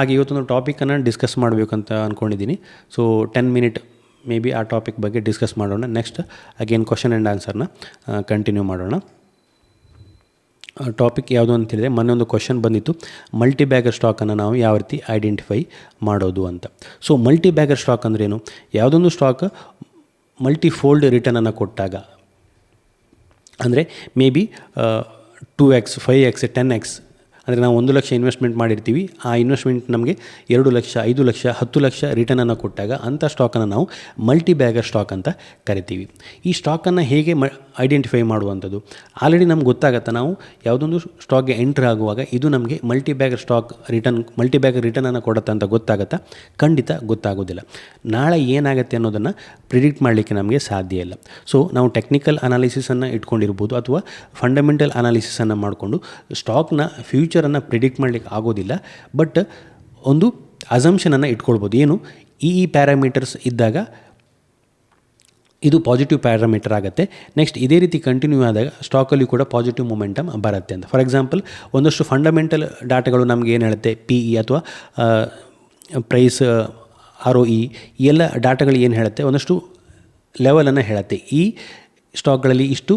ಹಾಗೆ ಇವತ್ತೊಂದು ಟಾಪಿಕನ್ನು ಡಿಸ್ಕಸ್ ಮಾಡಬೇಕಂತ ಅಂದ್ಕೊಂಡಿದ್ದೀನಿ. ಸೊ 10 ಮಿನಿಟ್ ಮೇ ಬಿ ಆ ಟಾಪಿಕ್ ಬಗ್ಗೆ ಡಿಸ್ಕಸ್ ಮಾಡೋಣ. ನೆಕ್ಸ್ಟ್ ಅಗೇನ್ ಕ್ವಶನ್ ಆ್ಯಂಡ್ ಆನ್ಸರ್ನ ಕಂಟಿನ್ಯೂ ಮಾಡೋಣ. ಟಾಪಿಕ್ ಯಾವುದು ಅಂತ ಹೇಳಿದರೆ, ಮೊನ್ನೆ ಒಂದು ಕ್ವಶನ್ ಬಂದಿತ್ತು, ಮಲ್ಟಿ ಬ್ಯಾಗರ್ ಸ್ಟಾಕನ್ನು ನಾವು ಯಾವ ರೀತಿ ಐಡೆಂಟಿಫೈ ಮಾಡೋದು ಅಂತ. ಸೊ ಮಲ್ಟಿ ಬ್ಯಾಗರ್ ಸ್ಟಾಕ್ ಅಂದ್ರೇನು? ಯಾವುದೊಂದು ಸ್ಟಾಕ್ ಮಲ್ಟಿಫೋಲ್ಡ್ ರಿಟರ್ನನ್ನು ಕೊಟ್ಟಾಗ, ಅಂದರೆ may be 2x 5x 10x, ಅಂದರೆ ನಾವು 1 ಲಕ್ಷ ಇನ್ವೆಸ್ಟ್ಮೆಂಟ್ ಮಾಡಿರ್ತೀವಿ, ಆ ಇನ್ವೆಸ್ಟ್ಮೆಂಟ್ ನಮಗೆ 2 ಲಕ್ಷ 5 ಲಕ್ಷ 10 ಲಕ್ಷ ರಿಟರ್ನನ್ನು ಕೊಟ್ಟಾಗ ಅಂಥ ಸ್ಟಾಕನ್ನು ನಾವು ಮಲ್ಟಿ ಬ್ಯಾಗರ್ ಸ್ಟಾಕ್ ಅಂತ ಕರಿತೀವಿ. ಈ ಸ್ಟಾಕನ್ನು ಹೇಗೆ ಐಡೆಂಟಿಫೈ ಮಾಡುವಂಥದ್ದು? ಆಲ್ರೆಡಿ ನಮ್ಗೆ ಗೊತ್ತಾಗತ್ತೆ, ನಾವು ಯಾವುದೊಂದು ಸ್ಟಾಕ್ಗೆ ಎಂಟ್ರ್ ಆಗುವಾಗ ಇದು ನಮಗೆ multi bagger stock multi bagger ರಿಟರ್ನನ್ನು ಕೊಡುತ್ತೆ ಅಂತ ಗೊತ್ತಾಗುತ್ತಾ? ಖಂಡಿತ ಗೊತ್ತಾಗೋದಿಲ್ಲ. ನಾಳೆ ಏನಾಗುತ್ತೆ ಅನ್ನೋದನ್ನು ಪ್ರಿಡಿಕ್ಟ್ ಮಾಡಲಿಕ್ಕೆ ನಮಗೆ ಸಾಧ್ಯ ಇಲ್ಲ. ಸೊ ನಾವು ಟೆಕ್ನಿಕಲ್ ಅನಾಲಿಸಿಸನ್ನು ಇಟ್ಕೊಂಡಿರ್ಬೋದು ಅಥವಾ ಫಂಡಮೆಂಟಲ್ ಅನಾಲಿಸಿಸನ್ನು ಮಾಡಿಕೊಂಡು ಸ್ಟಾಕ್ನ ಫ್ಯೂಚರನ್ನು ಪ್ರಿಡಿಕ್ಟ್ ಮಾಡಲಿಕ್ಕೆ ಆಗೋದಿಲ್ಲ. ಬಟ್ ಒಂದು ಅಸಂಪ್ಷನನ್ನು ಇಟ್ಕೊಳ್ಬೋದು. ಏನು? ಈ ಪ್ಯಾರಾಮೀಟರ್ಸ್ ಇದ್ದಾಗ ಇದು ಪಾಸಿಟಿವ್ ಪ್ಯಾರಾಮೀಟರ್ ಆಗುತ್ತೆ. ನೆಕ್ಸ್ಟ್ ಇದೇ ರೀತಿ ಕಂಟಿನ್ಯೂ ಆದಾಗ ಸ್ಟಾಕಲ್ಲಿ ಕೂಡ ಪಾಸಿಟಿವ್ ಮೊಮೆಂಟಮ್ ಬರುತ್ತೆ ಅಂತ. ಫಾರ್ ಎಕ್ಸಾಂಪಲ್, ಒಂದಷ್ಟು ಫಂಡಮೆಂಟಲ್ ಡಾಟಾಗಳು ನಮಗೆ ಏನು ಹೇಳುತ್ತೆ, PE ಅಥವಾ ಪ್ರೈಸ್, ROE, ಈ ಎಲ್ಲ ಡಾಟಾಗಳು ಏನು ಹೇಳುತ್ತೆ, ಒಂದಷ್ಟು ಲೆವೆಲನ್ನು ಹೇಳುತ್ತೆ. ಈ ಸ್ಟಾಕ್ಗಳಲ್ಲಿ ಇಷ್ಟು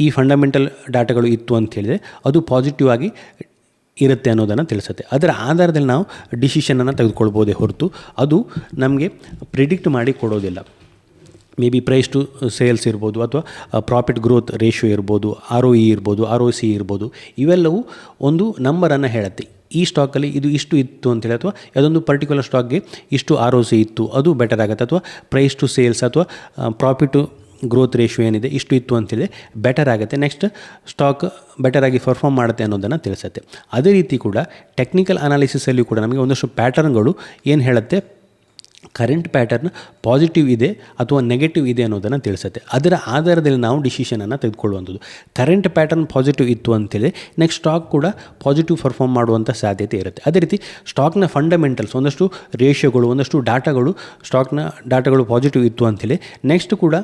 ಈ ಫಂಡಮೆಂಟಲ್ ಡಾಟಾಗಳು ಇತ್ತು ಅಂತ ಹೇಳಿದರೆ ಅದು ಪಾಸಿಟಿವ್ ಆಗಿ ಇರುತ್ತೆ ಅನ್ನೋದನ್ನು ತಿಳಿಸುತ್ತೆ. ಅದರ ಆಧಾರದಲ್ಲಿ ನಾವು ಡಿಸಿಷನನ್ನು ತೆಗೆದುಕೊಳ್ಬೋದೇ ಹೊರತು ಅದು ನಮಗೆ ಪ್ರಿಡಿಕ್ಟ್ ಮಾಡಿ ಕೊಡೋದಿಲ್ಲ. May be price to sales ಇರ್ಬೋದು, ಅಥವಾ ಪ್ರಾಫಿಟ್ ಗ್ರೋತ್ ರೇಷಿಯೋ ಇರ್ಬೋದು, ROE ಇರ್ಬೋದು, ROC ಇರ್ಬೋದು. ಇವೆಲ್ಲವೂ ಒಂದು ನಂಬರನ್ನು ಹೇಳುತ್ತೆ. ಈ ಸ್ಟಾಕಲ್ಲಿ ಇದು ಇಷ್ಟು ಇತ್ತು ಅಂತೇಳಿ, ಅಥವಾ ಯಾವುದೊಂದು ಪರ್ಟಿಕ್ಯುಲರ್ ಸ್ಟಾಕ್ಗೆ ಇಷ್ಟು ROC ಇತ್ತು, ಅದು ಬೆಟರ್ ಆಗುತ್ತೆ. ಅಥವಾ ಪ್ರೈಸ್ ಟು ಸೇಲ್ಸ್ ಅಥವಾ ಪ್ರಾಫಿಟ್ ಗ್ರೋತ್ ರೇಷಿಯೋ ಏನಿದೆ ಇಷ್ಟು ಇತ್ತು ಅಂತೇಳಿ ಬೆಟರ್ ಆಗುತ್ತೆ. ನೆಕ್ಸ್ಟ್ ಸ್ಟಾಕ್ ಬೆಟರಾಗಿ ಪರ್ಫಾರ್ಮ್ ಮಾಡುತ್ತೆ ಅನ್ನೋದನ್ನು ತಿಳಿಸುತ್ತೆ. ಅದೇ ರೀತಿ ಕೂಡ ಟೆಕ್ನಿಕಲ್ ಅನಾಲಿಸಿಸಲ್ಲಿ ಕೂಡ ನಮಗೆ ಒಂದಷ್ಟು ಪ್ಯಾಟರ್ನ್ಗಳು ಏನು ಹೇಳುತ್ತೆ, ಕರೆಂಟ್ ಪ್ಯಾಟರ್ನ್ ಪಾಸಿಟಿವ್ ಇದೆ ಅಥವಾ ನೆಗೆಟಿವ್ ಇದೆ ಅನ್ನೋದನ್ನು ತಿಳಿಸುತ್ತೆ. ಅದರ ಆಧಾರದಲ್ಲಿ ನಾವು ಡಿಸಿಷನನ್ನು ತೆಗೆದುಕೊಳ್ಳುವಂಥದ್ದು. ಕರೆಂಟ್ ಪ್ಯಾಟರ್ನ್ ಪಾಸಿಟಿವ್ ಇತ್ತು ಅಂತೇಳಿ ನೆಕ್ಸ್ಟ್ ಸ್ಟಾಕ್ ಕೂಡ ಪಾಸಿಟಿವ್ ಪರ್ಫಾರ್ಮ್ ಮಾಡುವಂಥ ಸಾಧ್ಯತೆ ಇರುತ್ತೆ. ಅದೇ ರೀತಿ ಸ್ಟಾಕ್ನ ಫಂಡಮೆಂಟಲ್ಸ್, ಒಂದಷ್ಟು ರೇಷಿಯೋಗಳು, ಒಂದಷ್ಟು ಸ್ಟಾಕ್ನ ಡಾಟಾಗಳು ಪಾಸಿಟಿವ್ ಇತ್ತು ಅಂತೇಳಿ ನೆಕ್ಸ್ಟ್ ಕೂಡ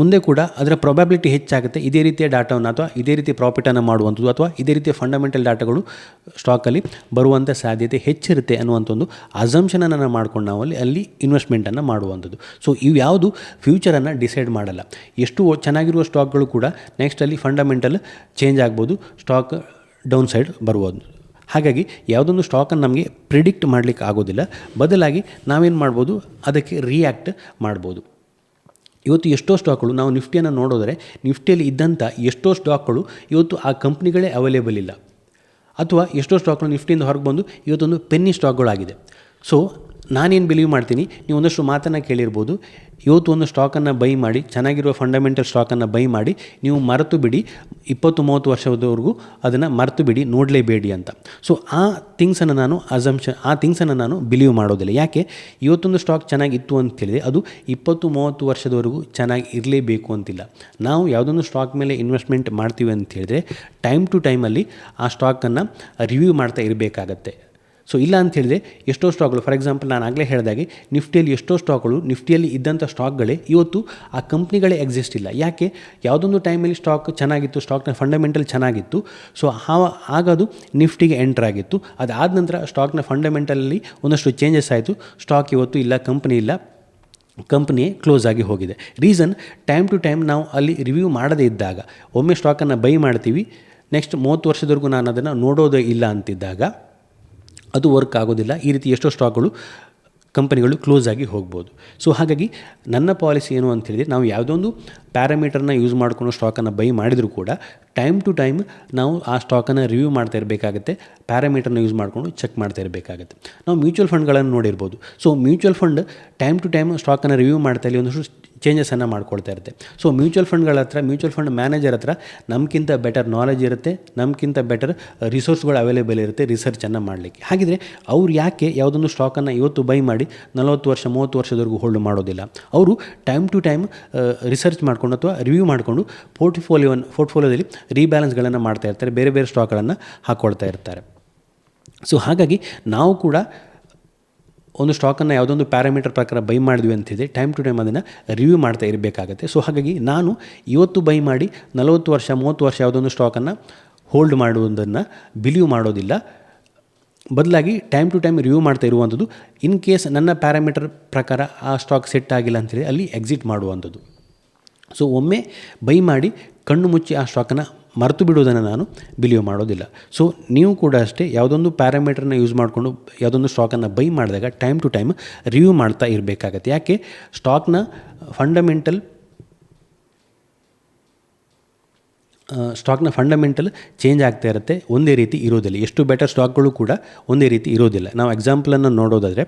ಮುಂದೆ ಕೂಡ ಅದರ ಪ್ರೊಬ್ಯಾಬಿಲಿಟಿ ಹೆಚ್ಚಾಗುತ್ತೆ. ಇದೇ ರೀತಿಯ ಡಾಟಾವನ್ನು ಅಥವಾ ಇದೇ ರೀತಿ ಪ್ರಾಫಿಟನ್ನು ಮಾಡುವಂಥದ್ದು ಅಥವಾ ಇದೇ ರೀತಿಯ ಫಂಡಮೆಂಟಲ್ ಡಾಟಾಗಳು ಸ್ಟಾಕಲ್ಲಿ ಬರುವಂಥ ಸಾಧ್ಯತೆ ಹೆಚ್ಚಿರುತ್ತೆ ಅನ್ನುವಂಥ ಒಂದು ಅಸಂಪ್ಷನನ್ನು ಮಾಡ್ಕೊಂಡು ನಾವು ಅಲ್ಲಿ ಇನ್ವೆಸ್ಟ್ಮೆಂಟನ್ನು ಮಾಡುವಂಥದ್ದು. ಸೊ ಇವು ಯಾವುದು ಫ್ಯೂಚರನ್ನು ಡಿಸೈಡ್ ಮಾಡಲ್ಲ. ಎಷ್ಟು ಚೆನ್ನಾಗಿರುವ ಸ್ಟಾಕ್ಗಳು ಕೂಡ ನೆಕ್ಸ್ಟ್ ಅಲ್ಲಿ ಫಂಡಮೆಂಟಲ್ ಚೇಂಜ್ ಆಗ್ಬೋದು, ಸ್ಟಾಕ್ ಡೌನ್ ಸೈಡ್ ಬರ್ಬೋದು. ಹಾಗಾಗಿ ಯಾವುದೊಂದು ಸ್ಟಾಕನ್ನು ನಮಗೆ ಪ್ರಿಡಿಕ್ಟ್ ಮಾಡಲಿಕ್ಕೆ ಆಗೋದಿಲ್ಲ. ಬದಲಾಗಿ ನಾವೇನು ಮಾಡ್ಬೋದು, ಅದಕ್ಕೆ ರಿಯಾಕ್ಟ್ ಮಾಡ್ಬೋದು. ಇವತ್ತು ಎಷ್ಟೋ ಸ್ಟಾಕ್ಗಳು, ನಾವು ನಿಫ್ಟಿಯನ್ನು ನೋಡೋದರೆ ನಿಫ್ಟಿಯಲ್ಲಿ ಇದ್ದಂಥ ಎಷ್ಟೋ ಸ್ಟಾಕ್ಗಳು ಇವತ್ತು ಆ ಕಂಪ್ನಿಗಳೇ ಅವೈಲೇಬಲ್ ಇಲ್ಲ. ಅಥವಾ ಎಷ್ಟೋ ಸ್ಟಾಕ್ಗಳು ನಿಫ್ಟಿಯಿಂದ ಹೊರಗೆ ಬಂದು ಇವತ್ತೊಂದು ಪೆನ್ನಿ ಸ್ಟಾಕ್ಗಳಾಗಿದೆ. ಸೊ ನಾನೇನು ಬಿಲೀವ್ ಮಾಡ್ತೀನಿ, ನೀವು ಒಂದಷ್ಟು ಮಾತನ್ನು ಕೇಳಿರ್ಬೋದು, ಇವತ್ತು ಒಂದು ಸ್ಟಾಕನ್ನು ಬೈ ಮಾಡಿ, ಚೆನ್ನಾಗಿರುವ ಫಂಡಮೆಂಟಲ್ ಸ್ಟಾಕನ್ನು ಬೈ ಮಾಡಿ ನೀವು ಮರೆತು ಬಿಡಿ, 20-30 ವರ್ಷದವರೆಗೂ ಅದನ್ನು ಮರೆತು ಬಿಡಿ, ನೋಡಲೇಬೇಡಿ ಅಂತ. ಸೊ ಆ ಥಿಂಗ್ಸನ್ನು ನಾನು ಬಿಲೀವ್ ಮಾಡೋದಿಲ್ಲ. ಯಾಕೆ? ಇವತ್ತೊಂದು ಸ್ಟಾಕ್ ಚೆನ್ನಾಗಿತ್ತು ಅಂತ ಹೇಳಿದೆ ಅದು 20-30 ವರ್ಷದವರೆಗೂ ಚೆನ್ನಾಗಿ ಇರಲೇಬೇಕು ಅಂತಿಲ್ಲ. ನಾವು ಯಾವುದೊಂದು ಸ್ಟಾಕ್ ಮೇಲೆ ಇನ್ವೆಸ್ಟ್ಮೆಂಟ್ ಮಾಡ್ತೀವಿ ಅಂತ ಹೇಳಿದ್ರೆ ಟೈಮ್ ಟು ಟೈಮಲ್ಲಿ ಆ ಸ್ಟಾಕನ್ನು ರಿವ್ಯೂ ಮಾಡ್ತಾ ಇರಬೇಕಾಗತ್ತೆ. ಸೊ ಇಲ್ಲ ಅಂತ ಹೇಳಿದ್ರೆ ಎಷ್ಟೋ ಸ್ಟಾಕ್ಗಳು, ಫಾರ್ ಎಕ್ಸಾಂಪಲ್ ನಾನು ಆಗಲೇ ಹೇಳಿದಾಗೆ ನಿಫ್ಟಿಯಲ್ಲಿ ಎಷ್ಟೋ ಸ್ಟಾಕ್ಗಳು, ನಿಫ್ಟಿಯಲ್ಲಿ ಇದ್ದಂಥ ಸ್ಟಾಕ್ಗಳೇ ಇವತ್ತು ಆ ಕಂಪ್ನಿಗಳೇ ಎಕ್ಸಿಸ್ಟ್ ಇಲ್ಲ. ಯಾಕೆ? ಯಾವುದೊಂದು ಟೈಮಲ್ಲಿ ಸ್ಟಾಕ್ ಚೆನ್ನಾಗಿತ್ತು, ಸ್ಟಾಕ್ನ ಫಂಡಮೆಂಟಲ್ ಚೆನ್ನಾಗಿತ್ತು, ಸೊ ಆಗದು ನಿಫ್ಟಿಗೆ ಎಂಟರ್ ಆಗಿತ್ತು. ಅದಾದ ನಂತರ ಸ್ಟಾಕ್ನ ಫಂಡಮೆಂಟಲಲ್ಲಿ ಒಂದಷ್ಟು ಚೇಂಜಸ್ ಆಯಿತು, ಸ್ಟಾಕ್ ಇವತ್ತು ಇಲ್ಲ, ಕಂಪ್ನಿಯೇ ಕ್ಲೋಸ್ ಆಗಿ ಹೋಗಿದೆ. ರೀಸನ್, ಟೈಮ್ ಟು ಟೈಮ್ ನಾವು ಅಲ್ಲಿ ರಿವ್ಯೂ ಮಾಡದೇ ಇದ್ದಾಗ, ಒಮ್ಮೆ ಸ್ಟಾಕನ್ನು ಬೈ ಮಾಡ್ತೀವಿ, ನೆಕ್ಸ್ಟ್ 30 ವರ್ಷದವರೆಗೂ ನಾನು ಅದನ್ನು ನೋಡೋದೇ ಇಲ್ಲ ಅಂತಿದ್ದಾಗ ಅದು ವರ್ಕ್ ಆಗೋದಿಲ್ಲ. ಈ ರೀತಿ ಎಷ್ಟೋ ಸ್ಟಾಕ್ಗಳು, ಕಂಪನಿಗಳು ಕ್ಲೋಸ್ ಆಗಿ ಹೋಗ್ಬೋದು. ಸೊ ಹಾಗಾಗಿ ನನ್ನ ಪಾಲಿಸಿ ಏನು ಅಂತ ಹೇಳಿದರೆ, ನಾವು ಯಾವುದೋ ಒಂದು ಪ್ಯಾರಾಮೀಟರ್ನ ಯೂಸ್ ಮಾಡಿಕೊಂಡು ಸ್ಟಾಕನ್ನು ಬೈ ಮಾಡಿದರೂ ಕೂಡ ಟೈಮ್ ಟು ಟೈಮ್ ನಾವು ಆ ಸ್ಟಾಕನ್ನು ರಿವ್ಯೂ ಮಾಡ್ತಾ ಇರಬೇಕಾಗುತ್ತೆ, ಪ್ಯಾರಾಮೀಟರ್ನ ಯೂಸ್ ಮಾಡಿಕೊಂಡು ಚೆಕ್ ಮಾಡ್ತಾ ಇರಬೇಕಾಗುತ್ತೆ. ನಾವು ಮ್ಯೂಚುವಲ್ ಫಂಡ್ಗಳನ್ನು ನೋಡಿರ್ಬೋದು. So mutual fund time to time ಸ್ಟಾಕನ್ನು ರಿವ್ಯೂ ಮಾಡ್ತಾ ಇಲ್ಲಿ ಒಂದಷ್ಟು ಚೇಂಜಸನ್ನು ಮಾಡ್ಕೊಳ್ತಾ ಇರುತ್ತೆ. ಸೊ ಮ್ಯೂಚುವಲ್ ಫಂಡ್ ಮ್ಯಾನೇಜರ್ ಹತ್ರ ನಮಗಿಂತ ಬೆಟರ್ ನಾಲೆಜ್ ಇರುತ್ತೆ, ನಮಗಿಂತ ಬೆಟರ್ ರಿಸೋರ್ಸ್ಗಳು ಅವೈಲೇಬಲ್ ಇರುತ್ತೆ ರಿಸರ್ಚನ್ನು ಮಾಡಲಿಕ್ಕೆ. ಹಾಗಿದ್ರೆ ಅವ್ರು ಯಾಕೆ ಯಾವುದೊಂದು ಸ್ಟಾಕನ್ನು ಇವತ್ತು ಬೈ ಮಾಡಿ 40 ವರ್ಷ 30 ವರ್ಷದವರೆಗೂ ಹೋಲ್ಡ್ ಮಾಡೋದಿಲ್ಲ? ಅವರು ಟೈಮ್ ಟು ಟೈಮ್ ರಿಸರ್ಚ್ ಮಾಡಿಕೊಂಡು ಅಥವಾ ರಿವ್ಯೂ ಮಾಡಿಕೊಂಡು ಪೋರ್ಟ್ಫೋಲಿಯೋದಲ್ಲಿ ರೀಬ್ಯಾಲೆನ್ಸ್ಗಳನ್ನು ಮಾಡ್ತಾ ಇರ್ತಾರೆ, ಬೇರೆ ಬೇರೆ ಸ್ಟಾಕ್ಗಳನ್ನು ಹಾಕ್ಕೊಳ್ತಾ ಇರ್ತಾರೆ. ಸೊ ಹಾಗಾಗಿ ನಾವು ಕೂಡ ಒಂದು ಸ್ಟಾಕನ್ನು ಯಾವುದೊಂದು ಪ್ಯಾರಾಮೀಟರ್ ಪ್ರಕಾರ ಬೈ ಮಾಡಿದ್ವಿ ಅಂತಿದೆ, ಟೈಮ್ ಟು ಟೈಮ್ ಅದನ್ನು ರಿವ್ಯೂ ಮಾಡ್ತಾ ಇರಬೇಕಾಗತ್ತೆ. ಸೊ ಹಾಗಾಗಿ ನಾನು ಇವತ್ತು ಬೈ ಮಾಡಿ 40 ವರ್ಷ 30 ವರ್ಷ ಯಾವುದೊಂದು ಸ್ಟಾಕನ್ನು ಹೋಲ್ಡ್ ಮಾಡುವುದನ್ನು ಬಿಲೀವ್ ಮಾಡೋದಿಲ್ಲ. ಬದಲಾಗಿ ಟೈಮ್ ಟು ಟೈಮ್ ರಿವ್ಯೂ ಮಾಡ್ತಾ ಇರುವಂಥದ್ದು. ಇನ್ ಕೇಸ್ ನನ್ನ ಪ್ಯಾರಾಮೀಟರ್ ಪ್ರಕಾರ ಆ ಸ್ಟಾಕ್ ಸೆಟ್ ಆಗಿಲ್ಲ ಅಂತೇಳಿ ಅಲ್ಲಿ ಎಕ್ಸಿಟ್ ಮಾಡುವಂಥದ್ದು. ಸೊ ಒಮ್ಮೆ ಬೈ ಮಾಡಿ ಕಣ್ಣು ಮುಚ್ಚಿ ಆ ಸ್ಟಾಕನ್ನು ಮರೆತು ಬಿಡುವುದನ್ನು ನಾನು ಬಿಲೀವ್ ಮಾಡೋದಿಲ್ಲ. ಸೊ ನೀವು ಕೂಡ ಅಷ್ಟೇ ಯಾವುದೊಂದು ಪ್ಯಾರಾಮೀಟರ್ನ ಯೂಸ್ ಮಾಡಿಕೊಂಡು ಯಾವುದೊಂದು ಸ್ಟಾಕನ್ನು ಬೈ ಮಾಡಿದಾಗ ಟೈಮ್ ಟು ಟೈಮ್ ರಿವ್ಯೂ ಮಾಡ್ತಾ ಇರಬೇಕಾಗತ್ತೆ. ಯಾಕೆ ಸ್ಟಾಕ್ನ ಫಂಡಮೆಂಟಲ್ ಚೇಂಜ್ ಆಗ್ತಾ ಇರುತ್ತೆ, ಒಂದೇ ರೀತಿ ಇರೋದಿಲ್ಲ. ಎಷ್ಟು ಬೆಟರ್ ಸ್ಟಾಕ್ಗಳು ಕೂಡ ಒಂದೇ ರೀತಿ ಇರೋದಿಲ್ಲ. ನಾವು ಎಕ್ಸಾಂಪಲನ್ನು ನೋಡೋದಾದರೆ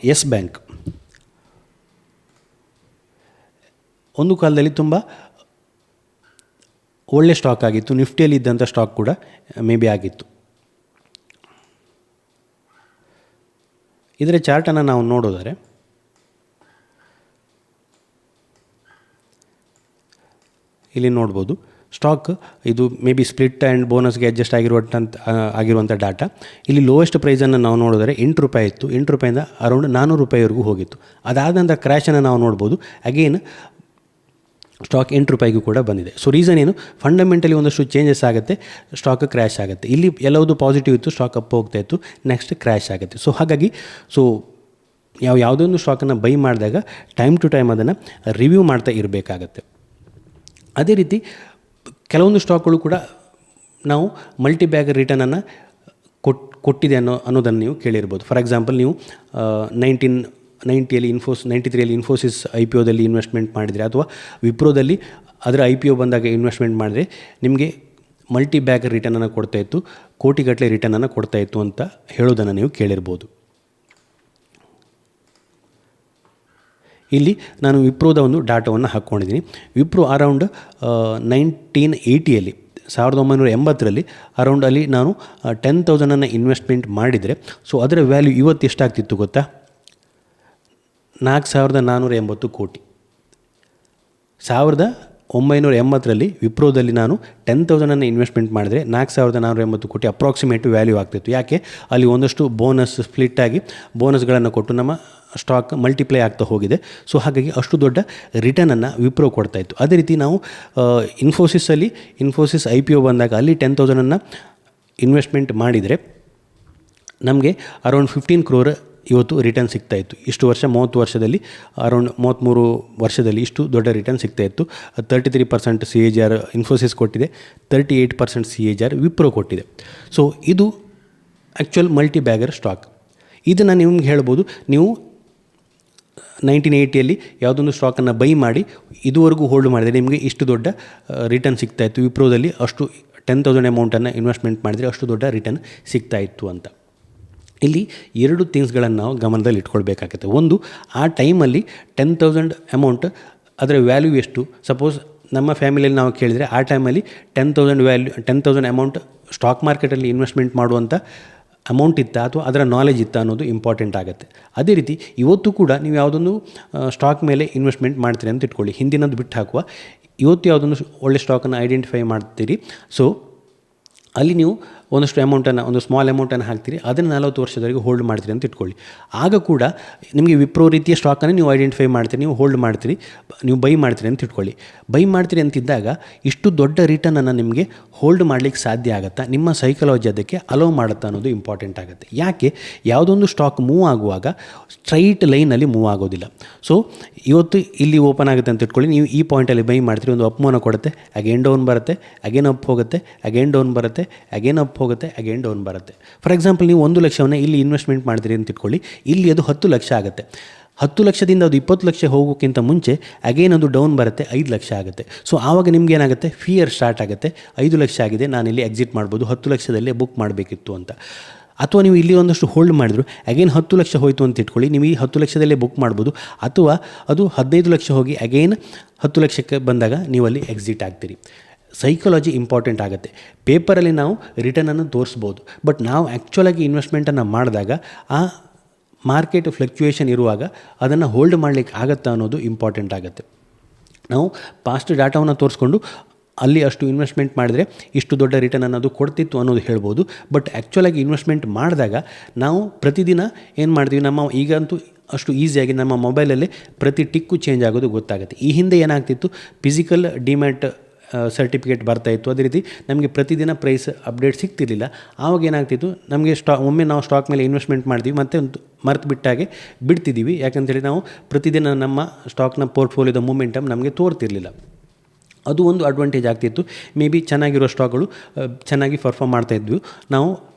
ಯೆಸ್ ಬ್ಯಾಂಕ್ ಒಂದು ಕಾಲದಲ್ಲಿ ತುಂಬ ಒಳ್ಳೆ ಸ್ಟಾಕ್ ಆಗಿತ್ತು, ನಿಫ್ಟಿಯಲ್ಲಿ ಇದ್ದಂಥ ಸ್ಟಾಕ್ ಕೂಡ ಮೇ ಬಿ ಆಗಿತ್ತು. ಇದರ ಚಾರ್ಟನ್ನು ನಾವು ನೋಡೋದಾದರೆ ಇಲ್ಲಿ ನೋಡ್ಬೋದು ಸ್ಟಾಕ್ ಇದು ಮೇ ಬಿ ಸ್ಪ್ಲಿಟ್ ಆ್ಯಂಡ್ ಬೋನಸ್ಗೆ ಅಡ್ಜಸ್ಟ್ ಆಗಿರುವಂಥ ಡಾಟಾ. ಇಲ್ಲಿ ಲೋಯೆಸ್ಟ್ ಪ್ರೈಸನ್ನು ನಾವು ನೋಡಿದರೆ ₹8 ಇತ್ತು. ₹8 ಅರೌಂಡ್ ₹400ವರೆಗೂ ಹೋಗಿತ್ತು. ಅದಾದ ನಂತರ ಕ್ರ್ಯಾಶನ್ನು ನಾವು ನೋಡ್ಬೋದು. ಅಗೇನ್ ಸ್ಟಾಕ್ ₹8 ಕೂಡ ಬಂದಿದೆ. ಸೊ ರೀಸನ್ ಏನು, ಫಂಡಮೆಂಟಲಿ ಒಂದಷ್ಟು ಚೇಂಜಸ್ ಆಗುತ್ತೆ, ಸ್ಟಾಕ್ ಕ್ರ್ಯಾಶ್ ಆಗುತ್ತೆ. ಇಲ್ಲಿ ಎಲ್ಲವುದು ಪಾಸಿಟಿವ್ ಇತ್ತು, ಸ್ಟಾಕ್ ಅಪ್ ಹೋಗ್ತಾ ಇತ್ತು, ನೆಕ್ಸ್ಟ್ ಕ್ರ್ಯಾಶ್ ಆಗುತ್ತೆ. ಸೊ ಹಾಗಾಗಿ ಯಾವುದೋ ಒಂದು ಸ್ಟಾಕನ್ನು ಬೈ ಮಾಡಿದಾಗ ಟೈಮ್ ಟು ಟೈಮ್ ಅದನ್ನು ರಿವ್ಯೂ ಮಾಡ್ತಾ ಇರಬೇಕಾಗತ್ತೆ. ಅದೇ ರೀತಿ ಕೆಲವೊಂದು ಸ್ಟಾಕ್ಗಳು ಕೂಡ ನಾವು ಮಲ್ಟಿ ಬ್ಯಾಗ್ ರಿಟರ್ನನ್ನು ಕೊಟ್ಟಿದೆ ಅನ್ನೋದನ್ನು ನೀವು ಕೇಳಿರ್ಬೋದು. ಫಾರ್ ಎಕ್ಸಾಂಪಲ್ ನೀವು 1990ಯಲ್ಲಿ 93ಯಲ್ಲಿ ಇನ್ಫೋಸಿಸ್ IPOದಲ್ಲಿ ಇನ್ವೆಸ್ಟ್ಮೆಂಟ್ ಮಾಡಿದರೆ ಅಥವಾ ವಿಪ್ರೋದಲ್ಲಿ ಅದರ IPO ಬಂದಾಗ ಇನ್ವೆಸ್ಟ್ಮೆಂಟ್ ಮಾಡಿದರೆ ನಿಮಗೆ ಮಲ್ಟಿ ಬ್ಯಾಗ್ ರಿಟರ್ನನ್ನು ಕೊಡ್ತಾಯಿತ್ತು, ಕೋಟಿಗಟ್ಟಲೆ ರಿಟರ್ನನ್ನು ಕೊಡ್ತಾಯಿತ್ತು ಅಂತ ಹೇಳೋದನ್ನು ನೀವು ಕೇಳಿರ್ಬೋದು. ಇಲ್ಲಿ ನಾನು ವಿಪ್ರೋದ ಒಂದು ಡಾಟಾವನ್ನು ಹಾಕ್ಕೊಂಡಿದ್ದೀನಿ. ವಿಪ್ರೋ ಅರೌಂಡ್ 1980ಯಲ್ಲಿ 1980ರಲ್ಲಿ ಅರೌಂಡ್ ಅಲ್ಲಿ ನಾನು 10,000 ಇನ್ವೆಸ್ಟ್ಮೆಂಟ್ ಮಾಡಿದರೆ ಸೊ ಅದರ ವ್ಯಾಲ್ಯೂ ಇವತ್ತು ಎಷ್ಟಾಗ್ತಿತ್ತು ಗೊತ್ತಾ? 4,480 ಕೋಟಿ. 1980ರಲ್ಲಿ ವಿಪ್ರೋದಲ್ಲಿ ನಾನು 10,000 ಇನ್ವೆಸ್ಟ್ಮೆಂಟ್ ಮಾಡಿದರೆ 4,480 ಕೋಟಿ ಅಪ್ರಾಕ್ಸಿಮೇಟ್ ವ್ಯಾಲ್ಯೂ ಆಗ್ತಿತ್ತು. ಯಾಕೆ? ಅಲ್ಲಿ ಒಂದಷ್ಟು ಬೋನಸ್ ಸ್ಪ್ಲಿಟ್ ಆಗಿ ಬೋನಸ್ಗಳನ್ನು ಕೊಟ್ಟು ನಮ್ಮ ಸ್ಟಾಕ್ ಮಲ್ಟಿಪ್ಲೈ ಆಗ್ತಾ ಹೋಗಿದೆ. ಸೊ ಹಾಗಾಗಿ ಅಷ್ಟು ದೊಡ್ಡ ರಿಟರ್ನನ್ನು ವಿಪ್ರೋ ಕೊಡ್ತಾಯಿತ್ತು. ಅದೇ ರೀತಿ ನಾವು ಇನ್ಫೋಸಿಸ್ IPO ಬಂದಾಗ ಅಲ್ಲಿ 10,000 ಇನ್ವೆಸ್ಟ್ಮೆಂಟ್ ಮಾಡಿದರೆ ನಮಗೆ ಅರೌಂಡ್ 15 crore ಇವತ್ತು ರಿಟರ್ನ್ ಸಿಗ್ತಾಯಿತ್ತು. ಇಷ್ಟು ವರ್ಷ 30 ವರ್ಷದಲ್ಲಿ ಅರೌಂಡ್ 33 ವರ್ಷದಲ್ಲಿ ಇಷ್ಟು ದೊಡ್ಡ ರಿಟರ್ನ್ ಸಿಗ್ತಾಯಿತ್ತು. 33% CAGR ಇನ್ಫೋಸಿಸ್ ಕೊಟ್ಟಿದೆ, 38% CAGR ವಿಪ್ರೋ ಕೊಟ್ಟಿದೆ. ಸೊ ಇದು ಆ್ಯಕ್ಚುಯಲ್ ಮಲ್ಟಿ ಬ್ಯಾಗರ್ ಸ್ಟಾಕ್. ಇದನ್ನು ನಿಮ್ಗೆ ಹೇಳ್ಬೋದು, ನೀವು 1980ಯಲ್ಲಿ ಯಾವುದೊಂದು ಸ್ಟಾಕನ್ನು ಬೈ ಮಾಡಿ ಇದುವರೆಗೂ ಹೋಲ್ಡ್ ಮಾಡಿದರೆ ನಿಮಗೆ ಇಷ್ಟು ದೊಡ್ಡ ರಿಟರ್ನ್ ಸಿಗ್ತಾಯಿತ್ತು. ವಿಪ್ರೋದಲ್ಲಿ ಅಷ್ಟು 10,000 ಅಮೌಂಟನ್ನು ಇನ್ವೆಸ್ಟ್ಮೆಂಟ್ ಮಾಡಿದರೆ ಅಷ್ಟು ದೊಡ್ಡ ರಿಟರ್ನ್ ಸಿಗ್ತಾಯಿತ್ತು ಅಂತ. ಇಲ್ಲಿ 2 ಥಿಂಗ್ಸ್ಗಳನ್ನು ನಾವು ಗಮನದಲ್ಲಿ ಇಟ್ಕೊಳ್ಬೇಕಾಗುತ್ತೆ. ಒಂದು, ಆ ಟೈಮಲ್ಲಿ 10,000 ಅಮೌಂಟ್ ಅದರ ವ್ಯಾಲ್ಯೂ ಎಷ್ಟು? ಸಪೋಸ್ ನಮ್ಮ ಫ್ಯಾಮಿಲಿಯಲ್ಲಿ ನಾವು ಕೇಳಿದರೆ ಆ ಟೈಮಲ್ಲಿ 10,000 ಅಮೌಂಟ್ ಸ್ಟಾಕ್ ಮಾರ್ಕೆಟಲ್ಲಿ ಇನ್ವೆಸ್ಟ್ಮೆಂಟ್ ಮಾಡುವಂಥ ಅಮೌಂಟ್ ಇತ್ತಾ ಅಥವಾ ಅದರ ನಾಲೆಜ್ ಇತ್ತಾ ಅನ್ನೋದು ಇಂಪಾರ್ಟೆಂಟ್ ಆಗುತ್ತೆ. ಅದೇ ರೀತಿ ಇವತ್ತು ಕೂಡ ನೀವು ಯಾವುದೊಂದು ಸ್ಟಾಕ್ ಮೇಲೆ ಇನ್ವೆಸ್ಟ್ಮೆಂಟ್ ಮಾಡ್ತೀರಿ ಅಂತ ಇಟ್ಕೊಳ್ಳಿ, ಹಿಂದಿನದ್ದು ಬಿಟ್ಟು ಹಾಕುವ, ಇವತ್ತು ಯಾವುದೊಂದು ಒಳ್ಳೆ ಸ್ಟಾಕನ್ನು ಐಡೆಂಟಿಫೈ ಮಾಡ್ತೀರಿ. ಸೊ ಅಲ್ಲಿ ನೀವು ಒಂದಷ್ಟು ಅಮೌಂಟನ್ನು, ಒಂದು ಸ್ಮಾಲ್ ಅಮೌಂಟನ್ನು ಹಾಕ್ತೀರಿ, ಅದನ್ನು 40 ವರ್ಷದವರೆಗೆ ಹೋಲ್ಡ್ ಮಾಡ್ತೀರಿ ಅಂತ ಇಟ್ಕೊಳ್ಳಿ. ಆಗ ಕೂಡ ನಿಮಗೆ ವಿಪ್ರೋ ರೀತಿಯ ಸ್ಟಾಕನ್ನು ನೀವು ಐಡೆಂಟಿಫೈ ಮಾಡ್ತೀರಿ, ನೀವು ಹೋಲ್ಡ್ ಮಾಡ್ತೀರಿ, ನೀವು ಬೈ ಮಾಡ್ತೀರಿ ಅಂತ ಇಟ್ಕೊಳ್ಳಿ. ಬೈ ಮಾಡ್ತೀರಿ ಅಂತಿದ್ದಾಗ ಇಷ್ಟು ದೊಡ್ಡ ರಿಟರ್ನನ್ನು ನಿಮಗೆ ಹೋಲ್ಡ್ ಮಾಡಲಿಕ್ಕೆ ಸಾಧ್ಯ ಆಗುತ್ತಾ? ನಿಮ್ಮ ಸೈಕಾಲಜಿ ಅದಕ್ಕೆ ಅಲೋ ಮಾಡುತ್ತಾ ಅನ್ನೋದು ಇಂಪಾರ್ಟೆಂಟ್ ಆಗುತ್ತೆ. ಯಾಕೆ? ಯಾವುದೊಂದು ಸ್ಟಾಕ್ ಮೂವ್ ಆಗುವಾಗ ಸ್ಟ್ರೈಟ್ ಲೈನಲ್ಲಿ ಮೂವ್ ಆಗೋದಿಲ್ಲ. ಸೊ ಇವತ್ತು ಇಲ್ಲಿ ಓಪನ್ ಆಗುತ್ತೆ ಅಂತ ಇಟ್ಕೊಳ್ಳಿ, ನೀವು ಈ ಪಾಯಿಂಟಲ್ಲಿ ಬೈ ಮಾಡ್ತೀರಿ, ಒಂದು ಅಪ್ ಮೂವ್ನ ಕೊಡುತ್ತೆ, ಅಗೇನ್ ಡೌನ್ ಬರುತ್ತೆ, ಅಗೇನ್ ಅಪ್ ಹೋಗುತ್ತೆ, ಅಗೇನ್ ಡೌನ್ ಬರುತ್ತೆ, ಅಗೇನ್ ಅಪ್ ಹೋಗುತ್ತೆ, ಅಗೇನ್ ಡೌನ್ ಬರುತ್ತೆ. ಫಾರ್ ಎಕ್ಸಾಂಪಲ್ ನೀವು 1 ಲಕ್ಷವನ್ನು ಇಲ್ಲಿ ಇನ್ವೆಸ್ಟ್ಮೆಂಟ್ ಮಾಡ್ತೀರಿ ಅಂತ ಇಟ್ಕೊಳ್ಳಿ, ಇಲ್ಲಿ ಅದು 10 ಲಕ್ಷ ಆಗುತ್ತೆ. 10 ಲಕ್ಷದಿಂದ ಅದು 20 ಲಕ್ಷ ಹೋಗೋಕ್ಕಿಂತ ಮುಂಚೆ ಅಗೇನ್ ಅದು ಡೌನ್ ಬರುತ್ತೆ, 5 ಲಕ್ಷ ಆಗುತ್ತೆ. ಸೊ ಆವಾಗ ನಿಮ್ಗೆ ಏನಾಗುತ್ತೆ? ಫಿಯರ್ ಸ್ಟಾರ್ಟ್ ಆಗುತ್ತೆ. 5 ಲಕ್ಷ ಆಗಿದೆ, ನಾನಿಲ್ಲಿ ಎಕ್ಸಿಟ್ ಮಾಡ್ಬೋದು, 10 ಲಕ್ಷದಲ್ಲೇ ಬುಕ್ ಮಾಡಬೇಕಿತ್ತು ಅಂತ. ಅಥವಾ ನೀವು ಇಲ್ಲಿ ಒಂದಷ್ಟು ಹೋಲ್ಡ್ ಮಾಡಿದ್ರು, ಅಗೇನ್ 10 ಲಕ್ಷ ಹೋಯಿತು ಅಂತ ಇಟ್ಕೊಳ್ಳಿ, ನೀವು ಈ 10 ಲಕ್ಷದಲ್ಲೇ ಬುಕ್ ಮಾಡ್ಬೋದು. ಅಥವಾ ಅದು 15 ಲಕ್ಷ ಹೋಗಿ ಅಗೇನ್ 10 ಲಕ್ಷಕ್ಕೆ ಬಂದಾಗ ನೀವಲ್ಲಿ ಎಕ್ಸಿಟ್ ಆಗ್ತೀರಿ. ಸೈಕಾಲಜಿ ಇಂಪಾರ್ಟೆಂಟ್ ಆಗುತ್ತೆ. ಪೇಪರಲ್ಲಿ ನಾವು ರಿಟರ್ನನ್ನು ತೋರಿಸ್ಬೋದು, ಬಟ್ ನಾವು ಆ್ಯಕ್ಚುಲಾಗಿ ಇನ್ವೆಸ್ಟ್ಮೆಂಟನ್ನು ಮಾಡಿದಾಗ ಆ ಮಾರ್ಕೆಟ್ ಫ್ಲಕ್ಚುಯೇಷನ್ ಇರುವಾಗ ಅದನ್ನು ಹೋಲ್ಡ್ ಮಾಡಲಿಕ್ಕೆ ಆಗುತ್ತಾ ಅನ್ನೋದು ಇಂಪಾರ್ಟೆಂಟ್ ಆಗುತ್ತೆ. ನಾವು ಪಾಸ್ಟ್ ಡಾಟಾವನ್ನು ತೋರಿಸ್ಕೊಂಡು ಅಲ್ಲಿ ಅಷ್ಟು ಇನ್ವೆಸ್ಟ್ಮೆಂಟ್ ಮಾಡಿದರೆ ಇಷ್ಟು ದೊಡ್ಡ ರಿಟರ್ನ್ ಅನ್ನೋದು ಕೊಡ್ತಿತ್ತು ಅನ್ನೋದು ಹೇಳ್ಬೋದು. ಬಟ್ ಆ್ಯಕ್ಚುಲಾಗಿ ಇನ್ವೆಸ್ಟ್ಮೆಂಟ್ ಮಾಡಿದಾಗ ನಾವು ಪ್ರತಿದಿನ ಏನು ಮಾಡ್ತೀವಿ, ನಮ್ಮ ಈಗಂತೂ ಅಷ್ಟು ಈಸಿಯಾಗಿ ನಮ್ಮ ಮೊಬೈಲಲ್ಲಿ ಪ್ರತಿ ಟಿಕ್ಕು ಚೇಂಜ್ ಆಗೋದು ಗೊತ್ತಾಗುತ್ತೆ. ಈ ಹಿಂದೆ ಏನಾಗ್ತಿತ್ತು, ಫಿಸಿಕಲ್ ಡಿಮ್ಯಾಟ್ ಸರ್ಟಿಫಿಕೇಟ್ ಬರ್ತಾಯಿತ್ತು. ಅದೇ ರೀತಿ ನಮಗೆ ಪ್ರತಿದಿನ ಪ್ರೈಸ್ ಅಪ್ಡೇಟ್ ಸಿಗ್ತಿರ್ಲಿಲ್ಲ. ಆವಾಗ ಏನಾಗ್ತಿತ್ತು, ನಮಗೆ ಒಮ್ಮೆ ನಾವು ಸ್ಟಾಕ್ ಮೇಲೆ ಇನ್ವೆಸ್ಟ್ಮೆಂಟ್ ಮಾಡ್ತೀವಿ ಮತ್ತು ಮರೆತು ಬಿಟ್ಟಾಗೆ ಬಿಡ್ತಿದ್ದೀವಿ. ಯಾಕಂತೇಳಿ ನಾವು ಪ್ರತಿದಿನ ನಮ್ಮ ಸ್ಟಾಕ್ನ ಪೋರ್ಟ್ಫೋಲಿಯೋದ ಮೂಮೆಂಟಮ್ ನಮಗೆ ತೋರ್ತಿರಲಿಲ್ಲ. ಅದು ಒಂದು ಅಡ್ವಾಂಟೇಜ್ ಆಗ್ತಿತ್ತು. ಮೇ ಬಿ ಚೆನ್ನಾಗಿರೋ ಸ್ಟಾಕ್ಗಳು ಚೆನ್ನಾಗಿ ಪರ್ಫಾರ್ಮ್ ಮಾಡ್ತಾಯಿದ್ವಿ, ನಾವು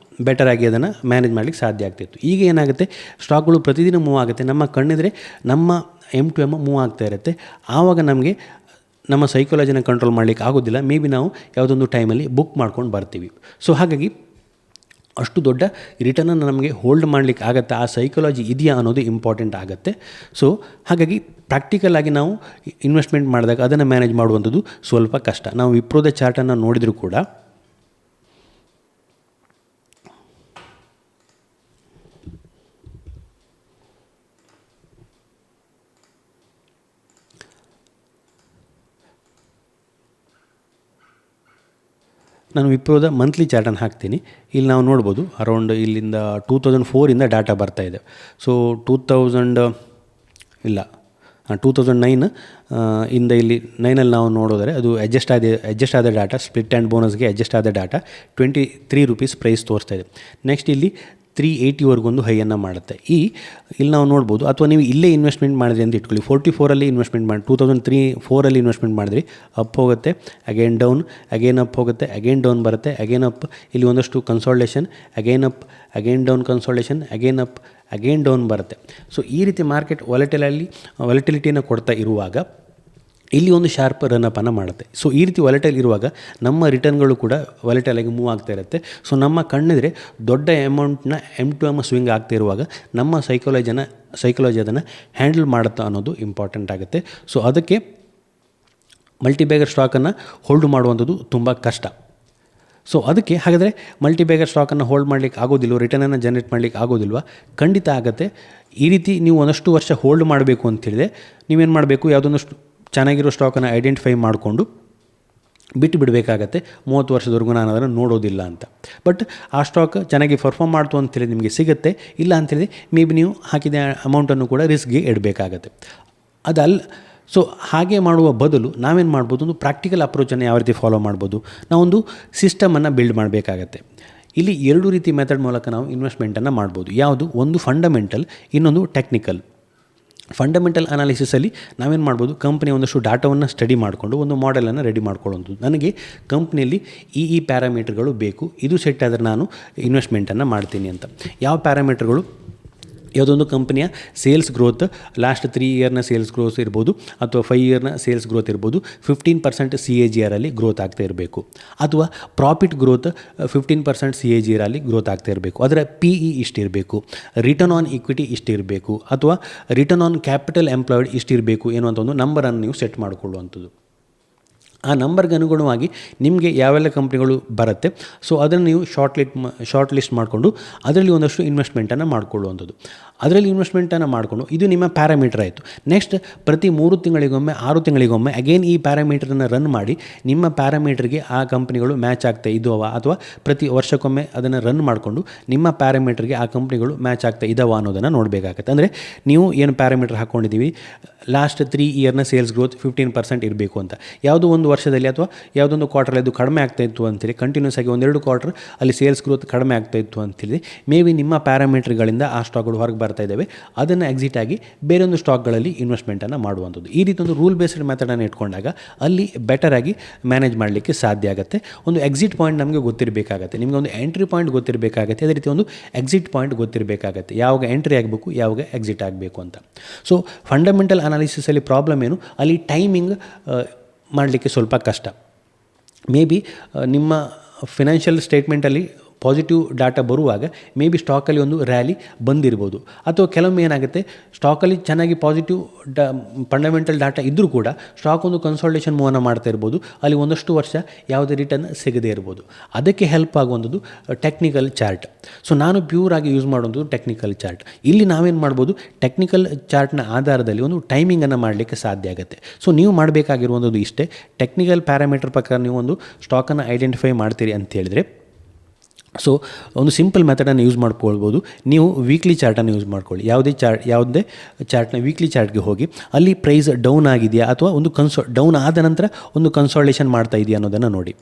ಬೆಟರಾಗಿ ಅದನ್ನು ಮ್ಯಾನೇಜ್ ಮಾಡಲಿಕ್ಕೆ ಸಾಧ್ಯ ಆಗ್ತಿತ್ತು. ಈಗ ಏನಾಗುತ್ತೆ, ಸ್ಟಾಕ್ಗಳು ಪ್ರತಿದಿನ ಮೂವ್ ಆಗುತ್ತೆ, ನಮ್ಮ ಕಣ್ಣಿದ್ರೆ ನಮ್ಮ M2M ಮೂವ್ ಆಗ್ತಾ ಇರುತ್ತೆ. ಆವಾಗ ನಮಗೆ ನಮ್ಮ ಸೈಕಾಲಜಿನ ಕಂಟ್ರೋಲ್ ಮಾಡಲಿಕ್ಕೆ ಆಗೋದಿಲ್ಲ. ಮೇ ಬಿ ನಾವು ಯಾವುದೊಂದು ಟೈಮಲ್ಲಿ ಬುಕ್ ಮಾಡ್ಕೊಂಡು ಬರ್ತೀವಿ. ಸೊ ಹಾಗಾಗಿ ಅಷ್ಟು ದೊಡ್ಡ ರಿಟರ್ನನ್ನು ನಮಗೆ ಹೋಲ್ಡ್ ಮಾಡಲಿಕ್ಕೆ ಆಗುತ್ತೆ, ಆ ಸೈಕಾಲಜಿ ಇದೆಯಾ ಅನ್ನೋದು ಇಂಪಾರ್ಟೆಂಟ್ ಆಗುತ್ತೆ. ಸೊ ಹಾಗಾಗಿ ಪ್ರಾಕ್ಟಿಕಲಾಗಿ ನಾವು ಇನ್ವೆಸ್ಟ್ಮೆಂಟ್ ಮಾಡಿದಾಗ ಅದನ್ನು ಮ್ಯಾನೇಜ್ ಮಾಡುವಂಥದ್ದು ಸ್ವಲ್ಪ ಕಷ್ಟ. ನಾವು ವಿಪ್ರೋದ ಚಾರ್ಟನ್ನು ನೋಡಿದರೂ ಕೂಡ ನಾನು ವಿಪ್ರೋದ ಮಂತ್ಲಿ ಚಾರ್ಟನ್ನು ಹಾಕ್ತೀನಿ. ಇಲ್ಲಿ ನಾವು ನೋಡ್ಬೋದು, ಅರೌಂಡ್ ಇಲ್ಲಿಂದ 2004 ಡಾಟಾ ಬರ್ತಾಯಿದೆ. ಸೊ 2009 ಇಂದ ಇಲ್ಲಿ 9ಅಲ್ಲಿ ನಾವು ನೋಡೋದರೆ ಅದು ಅಡ್ಜಸ್ಟ್ ಆದ ಡಾಟಾ, ಸ್ಪ್ಲಿಟ್ ಆ್ಯಂಡ್ ಬೋನಸ್ಗೆ ಅಡ್ಜಸ್ಟ್ ಆದ ಡಾಟಾ ₹23 ಪ್ರೈಸ್ ತೋರಿಸ್ತಾ ಇದೆ. ನೆಕ್ಸ್ಟ್ ಇಲ್ಲಿ 380ವರೆಗೊಂದು ಹೈಯನ್ನು ಮಾಡುತ್ತೆ. ಇಲ್ಲಿ ನಾವು ನೋಡ್ಬೋದು, ಅಥವಾ ನೀವು ಇಲ್ಲೇ ಇನ್ವೆಸ್ಟ್ಮೆಂಟ್ ಮಾಡಿದ್ರಿ ಅಂತ ಇಟ್ಕೊಳ್ಳಿ. 44ಅಲ್ಲಿ ಇನ್ವೆಸ್ಟ್ಮೆಂಟ್ ಮಾಡಿ 2003-4ಅಲ್ಲಿ ಇನ್ವೆಸ್ಟ್ಮೆಂಟ್ ಮಾಡಿದ್ರಿ, ಅಪ್ ಹೋಗುತ್ತೆ, ಅಗೇನ್ ಡೌನ್, ಅಗೇನ್ ಅಪ್ ಹೋಗುತ್ತೆ, ಅಗೇನ್ ಡೌನ್ ಬರುತ್ತೆ, ಅಗೇನ್ ಅಪ್, ಇಲ್ಲಿ ಒಂದಷ್ಟು consultation, again up, again down consultation, again up, again down ಬರುತ್ತೆ. ಸೊ ಈ ರೀತಿ ಮಾರ್ಕೆಟ್ ವಾಲಟಿಲಿಟಿಯನ್ನು ಕೊಡ್ತಾ ಇರುವಾಗ ಇಲ್ಲಿ ಒಂದು ಶಾರ್ಪ್ ರನ್ನಪ್ಪನ್ನು ಮಾಡುತ್ತೆ. ಸೊ ಈ ರೀತಿ ವಾಲಟೈಲ್ ಇರುವಾಗ ನಮ್ಮ ರಿಟರ್ನ್ಗಳು ಕೂಡ ವಾಲಟೈಲಾಗಿ ಮೂವ್ ಆಗ್ತಾ ಇರುತ್ತೆ. ಸೊ ನಮ್ಮ ಕಣ್ಣಿದ್ರೆ ದೊಡ್ಡ ಅಮೌಂಟ್ನ M2M ಸ್ವಿಂಗ್ ಆಗ್ತಾ ಇರುವಾಗ ನಮ್ಮ ಸೈಕಾಲಜಿ ಅದನ್ನು ಹ್ಯಾಂಡಲ್ ಮಾಡುತ್ತಾ ಅನ್ನೋದು ಇಂಪಾರ್ಟೆಂಟ್ ಆಗುತ್ತೆ. ಸೊ ಅದಕ್ಕೆ ಮಲ್ಟಿಬ್ಯಾಗರ್ ಸ್ಟಾಕನ್ನು ಹೋಲ್ಡ್ ಮಾಡುವಂಥದ್ದು ತುಂಬ ಕಷ್ಟ. ಸೊ ಅದಕ್ಕೆ ಹಾಗಾದರೆ ಮಲ್ಟಿಬ್ಯಾಗರ್ ಸ್ಟಾಕನ್ನು ಹೋಲ್ಡ್ ಮಾಡಲಿಕ್ಕೆ ಆಗೋದಿಲ್ವ, ರಿಟರ್ನನ್ನು ಜನರೇಟ್ ಮಾಡಲಿಕ್ಕೆ ಆಗೋದಿಲ್ವ? ಖಂಡಿತ ಆಗುತ್ತೆ. ಈ ರೀತಿ ನೀವು ಒಂದಷ್ಟು ವರ್ಷ ಹೋಲ್ಡ್ ಮಾಡಬೇಕು ಅಂತೇಳಿದರೆ ನೀವೇನು ಮಾಡಬೇಕು, ಯಾವುದೊಂದು ಚೆನ್ನಾಗಿರೋ ಸ್ಟಾಕನ್ನು ಐಡೆಂಟಿಫೈ ಮಾಡಿಕೊಂಡು ಬಿಟ್ಟು ಬಿಡಬೇಕಾಗತ್ತೆ. 30 ವರ್ಷದವರೆಗೂ ನಾನು ಅದನ್ನು ನೋಡೋದಿಲ್ಲ ಅಂತ. ಬಟ್ ಆ ಸ್ಟಾಕ್ ಚೆನ್ನಾಗಿ ಪರ್ಫಾರ್ಮ್ ಮಾಡ್ತು ಅಂತೇಳಿ ನಿಮಗೆ ಸಿಗುತ್ತೆ. ಇಲ್ಲ ಅಂತೇಳಿ ಮೇ ಬಿ ನೀವು ಹಾಕಿದ ಅಮೌಂಟನ್ನು ಕೂಡ ರಿಸ್ಕ್ಗೆ ಇಡಬೇಕಾಗತ್ತೆ. ಸೊ ಹಾಗೆ ಮಾಡುವ ಬದಲು ನಾವೇನು ಮಾಡ್ಬೋದು, ಒಂದು ಪ್ರಾಕ್ಟಿಕಲ್ ಅಪ್ರೋಚನ್ನು ಯಾವ ರೀತಿ ಫಾಲೋ ಮಾಡ್ಬೋದು, ನಾವೊಂದು ಸಿಸ್ಟಮನ್ನು ಬಿಲ್ಡ್ ಮಾಡಬೇಕಾಗತ್ತೆ. ಇಲ್ಲಿ 2 ರೀತಿ ಮೆಥಡ್ ಮೂಲಕ ನಾವು ಇನ್ವೆಸ್ಟ್ಮೆಂಟನ್ನು ಮಾಡ್ಬೋದು. ಯಾವುದು? ಒಂದು ಫಂಡಮೆಂಟಲ್, ಇನ್ನೊಂದು ಟೆಕ್ನಿಕಲ್. ಫಂಡಮೆಂಟಲ್ ಅನಾಲಿಸಿಸಲ್ಲಿ ನಾವೇನು ಮಾಡ್ಬೋದು, ಕಂಪ್ನಿಯ ಒಂದಷ್ಟು ಡಾಟಾವನ್ನು ಸ್ಟಡಿ ಮಾಡಿಕೊಂಡು ಒಂದು ಮಾಡೆಲನ್ನು ರೆಡಿ ಮಾಡ್ಕೊಳ್ಳೋದು. ನನಗೆ ಕಂಪ್ನಿಯಲ್ಲಿ ಈ ಪ್ಯಾರಾಮೀಟರ್ಗಳು ಬೇಕು, ಇದು ಸೆಟ್ ಆದರೆ ನಾನು ಇನ್ವೆಸ್ಟ್ಮೆಂಟನ್ನು ಮಾಡ್ತೀನಿ ಅಂತ. ಯಾವ ಪ್ಯಾರಾಮೀಟರ್ಗಳು? ಯಾವುದೊಂದು ಕಂಪ್ನಿಯ ಸೇಲ್ಸ್ ಗ್ರೋತ್, ಲಾಸ್ಟ್ 3 ಇಯರ್ನ ಸೇಲ್ಸ್ ಗ್ರೋತ್ ಇರ್ಬೋದು, ಅಥವಾ 5 ಇಯರ್ನ ಸೇಲ್ಸ್ ಗ್ರೋತ್ ಇರ್ಬೋದು, 15% CAGR ಅಲ್ಲಿ ಗ್ರೋತ್ ಆಗ್ತಾ ಇರಬೇಕು. ಅಥವಾ ಪ್ರಾಫಿಟ್ ಗ್ರೋತ್ 15% CAGR ಅಲ್ಲಿ ಗ್ರೋತ್ ಆಗ್ತಾ ಇರಬೇಕು. ಅದರ PE ಇಷ್ಟಿರಬೇಕು, ರಿಟರ್ನ್ ಆನ್ ಇಕ್ವಿಟಿ ಇಷ್ಟಿರಬೇಕು, ಅಥವಾ ರಿಟರ್ನ್ ಆನ್ ಕ್ಯಾಪಿಟಲ್ ಎಂಪ್ಲಾಯ್ಡ್ ಇಷ್ಟಿರಬೇಕು ಎನ್ನುವಂಥ ಒಂದು ನಂಬರನ್ನು ನೀವು ಸೆಟ್ ಮಾಡಿಕೊಳ್ಳುವಂಥದ್ದು. ಆ ನಂಬರ್ಗೆ ಅನುಗುಣವಾಗಿ ನಿಮಗೆ ಯಾವೆಲ್ಲ ಕಂಪ್ನಿಗಳು ಬರುತ್ತೆ, ಸೊ ಅದನ್ನು ನೀವು ಶಾರ್ಟ್ ಲಿಸ್ಟ್ ಮಾಡಿಕೊಂಡು ಅದರಲ್ಲಿ ಒಂದಷ್ಟು ಇನ್ವೆಸ್ಟ್ಮೆಂಟನ್ನು ಮಾಡಿಕೊಳ್ಳುವಂಥದ್ದು. ಅದರಲ್ಲಿ ಇನ್ವೆಸ್ಟ್ಮೆಂಟನ್ನು ಮಾಡಿಕೊಂಡು ಇದು ನಿಮ್ಮ ಪ್ಯಾರಾಮೀಟರ್ ಆಯಿತು. ನೆಕ್ಸ್ಟ್ ಪ್ರತಿ 3 ತಿಂಗಳಿಗೊಮ್ಮೆ 6 ತಿಂಗಳಿಗೊಮ್ಮೆ ಅಗೇನ್ ಈ ಪ್ಯಾರಾಮೀಟರನ್ನು ರನ್ ಮಾಡಿ ನಿಮ್ಮ ಪ್ಯಾರಾಮೀಟರ್ಗೆ ಆ ಕಂಪ್ನಿಗಳು ಮ್ಯಾಚ್ ಆಗ್ತಾ ಇದ್ದಾವ, ಅಥವಾ ಪ್ರತಿ ವರ್ಷಕ್ಕೊಮ್ಮೆ ಅದನ್ನು ರನ್ ಮಾಡಿಕೊಂಡು ನಿಮ್ಮ ಪ್ಯಾರಾಮೀಟರ್ಗೆ ಆ ಕಂಪ್ನಿಗಳು ಮ್ಯಾಚ್ ಆಗ್ತಾ ಇದ್ದಾವ ಅನ್ನೋದನ್ನು ನೋಡಬೇಕಾಗತ್ತೆ. ಅಂದರೆ ನೀವು ಏನು ಪ್ಯಾರಾಮೀಟರ್ ಹಾಕ್ಕೊಂಡಿದ್ದೀವಿ, ಲಾಸ್ಟ್ 3 ಇಯರ್ನ ಸೇಲ್ಸ್ ಗ್ರೋತ್ 15% ಇರಬೇಕು ಅಂತ. ಯಾವುದೋ ಒಂದು ವರ್ಷದಲ್ಲಿ ಅಥವಾ ಯಾವುದೊಂದು ಕ್ವಾರ್ಟರಲ್ಲಿ ಅದು ಕಡಿಮೆ ಆಗ್ತಾಯಿತ್ತು ಅಂತೇಳಿ, ಕಂಟಿನ್ಯೂಸ್ ಆಗಿ 1-2 ಕ್ವಾರ್ಟರ್ ಅಲ್ಲಿ ಸೇಲ್ಸ್ ಗ್ರೋತ್ ಕಡಿಮೆ ಆಗ್ತಾಯಿತ್ತು ಅಂತೇಳಿ ಮೇ ಬಿ ನಿಮ್ಮ ಪ್ಯಾರಾಮೀಟರ್ಗಳಿಂದ ಆ ಸ್ಟಾಕ್ಗಳು ಹೊರಗೆ ಬರ್ತಾ ಇದ್ದಾವೆ, ಅದನ್ನು ಎಕ್ಸಿಟ್ ಆಗಿ ಬೇರೊಂದು ಸ್ಟಾಕ್ಗಳಲ್ಲಿ ಇನ್ವೆಸ್ಟ್ಮೆಂಟನ್ನು ಮಾಡುವಂಥದ್ದು. ಈ ರೀತಿ ಒಂದು ರೂಲ್ ಬೇಸ್ಡ್ ಮೆಥಡನ್ನು ಇಟ್ಕೊಂಡಾಗ ಅಲ್ಲಿ ಬೆಟರಾಗಿ ಮ್ಯಾನೇಜ್ ಮಾಡಲಿಕ್ಕೆ ಸಾಧ್ಯ ಆಗುತ್ತೆ. ಒಂದು ಎಕ್ಸಿಟ್ ಪಾಯಿಂಟ್ ನಮಗೆ ಗೊತ್ತಿರಬೇಕಾಗತ್ತೆ, ನಿಮಗೆ ಒಂದು ಎಂಟ್ರಿ ಪಾಯಿಂಟ್ ಗೊತ್ತಿರಬೇಕಾಗತ್ತೆ, ಅದೇ ರೀತಿ ಒಂದು ಎಕ್ಸಿಟ್ ಪಾಯಿಂಟ್ ಗೊತ್ತಿರಬೇಕಾಗತ್ತೆ, ಯಾವಾಗ ಎಂಟ್ರಿ ಆಗಬೇಕು ಯಾವಾಗ ಎಕ್ಸಿಟ್ ಆಗಬೇಕು ಅಂತ. ಸೊ ಫಂಡಮೆಂಟಲ್ ಅನಾಲಿಸಿಸಲ್ಲಿ ಪ್ರಾಬ್ಲಮ್ ಏನು, ಅಲ್ಲಿ ಟೈಮಿಂಗ್ ಮಾಡಲಿಕ್ಕೆ ಸ್ವಲ್ಪ ಕಷ್ಟ. ಮೇ ಬಿ ನಿಮ್ಮ ಫಿನಾನ್ಷಿಯಲ್ ಸ್ಟೇಟ್ಮೆಂಟಲ್ಲಿ ಪಾಸಿಟಿವ್ ಡಾಟಾ ಬರುವಾಗ ಮೇ ಬಿ ಸ್ಟಾಕಲ್ಲಿ ಒಂದು ರ್ಯಾಲಿ ಬಂದಿರ್ಬೋದು, ಅಥವಾ ಕೆಲವೊಮ್ಮೆ ಏನಾಗುತ್ತೆ ಸ್ಟಾಕಲ್ಲಿ ಚೆನ್ನಾಗಿ ಪಾಸಿಟಿವ್ ಫಂಡಮೆಂಟಲ್ ಡಾಟಾ ಇದ್ದರೂ ಕೂಡ ಸ್ಟಾಕ್ ಒಂದು ಕನ್ಸಾಲ್ಟೇಷನ್ ಮೂವನ್ನು ಮಾಡ್ತಾ ಇರ್ಬೋದು, ಅಲ್ಲಿ ಒಂದಷ್ಟು ವರ್ಷ ಯಾವುದೇ ರಿಟರ್ನ್ ಸಿಗದೇ ಇರ್ಬೋದು. ಅದಕ್ಕೆ ಹೆಲ್ಪ್ ಆಗುವಂಥದ್ದು ಟೆಕ್ನಿಕಲ್ ಚಾರ್ಟ್. ಸೊ ನಾನು ಪ್ಯೂರ್ ಆಗಿ ಯೂಸ್ ಮಾಡುವಂಥದ್ದು ಟೆಕ್ನಿಕಲ್ ಚಾರ್ಟ್. ಇಲ್ಲಿ ನಾವೇನು ಮಾಡ್ಬೋದು, ಟೆಕ್ನಿಕಲ್ ಚಾರ್ಟ್ನ ಆಧಾರದಲ್ಲಿ ಒಂದು ಟೈಮಿಂಗನ್ನು ಮಾಡಲಿಕ್ಕೆ ಸಾಧ್ಯ ಆಗುತ್ತೆ. ಸೊ ನೀವು ಮಾಡಬೇಕಾಗಿರುವಂಥದ್ದು ಇಷ್ಟೇ, ಟೆಕ್ನಿಕಲ್ ಪ್ಯಾರಾಮೀಟರ್ ಪ್ರಕಾರ ನೀವು ಒಂದು ಸ್ಟಾಕನ್ನು ಐಡೆಂಟಿಫೈ ಮಾಡ್ತೀರಿ ಅಂತ ಹೇಳಿದರೆ ಸೊ ಒಂದು ಸಿಂಪಲ್ ಮೆಥಡನ್ನು ಯೂಸ್ ಮಾಡ್ಕೊಳ್ಬೋದು. ನೀವು ವೀಕ್ಲಿ ಚಾರ್ಟನ್ನು ಯೂಸ್ ಮಾಡ್ಕೊಳ್ಳಿ. ಯಾವುದೇ ಚಾರ್ಟ್ನ ವೀಕ್ಲಿ ಚಾರ್ಟ್ಗೆ ಹೋಗಿ ಅಲ್ಲಿ ಪ್ರೈಸ್ ಡೌನ್ ಆಗಿದೆಯಾ ಅಥವಾ ಒಂದು ಡೌನ್ ಆದ ನಂತರ ಒಂದು ಕನ್ಸಾಲ್ಟೇಷನ್ ಮಾಡ್ತಾ ಇದೆಯಾ ಅನ್ನೋದನ್ನು ನೋಡಿ.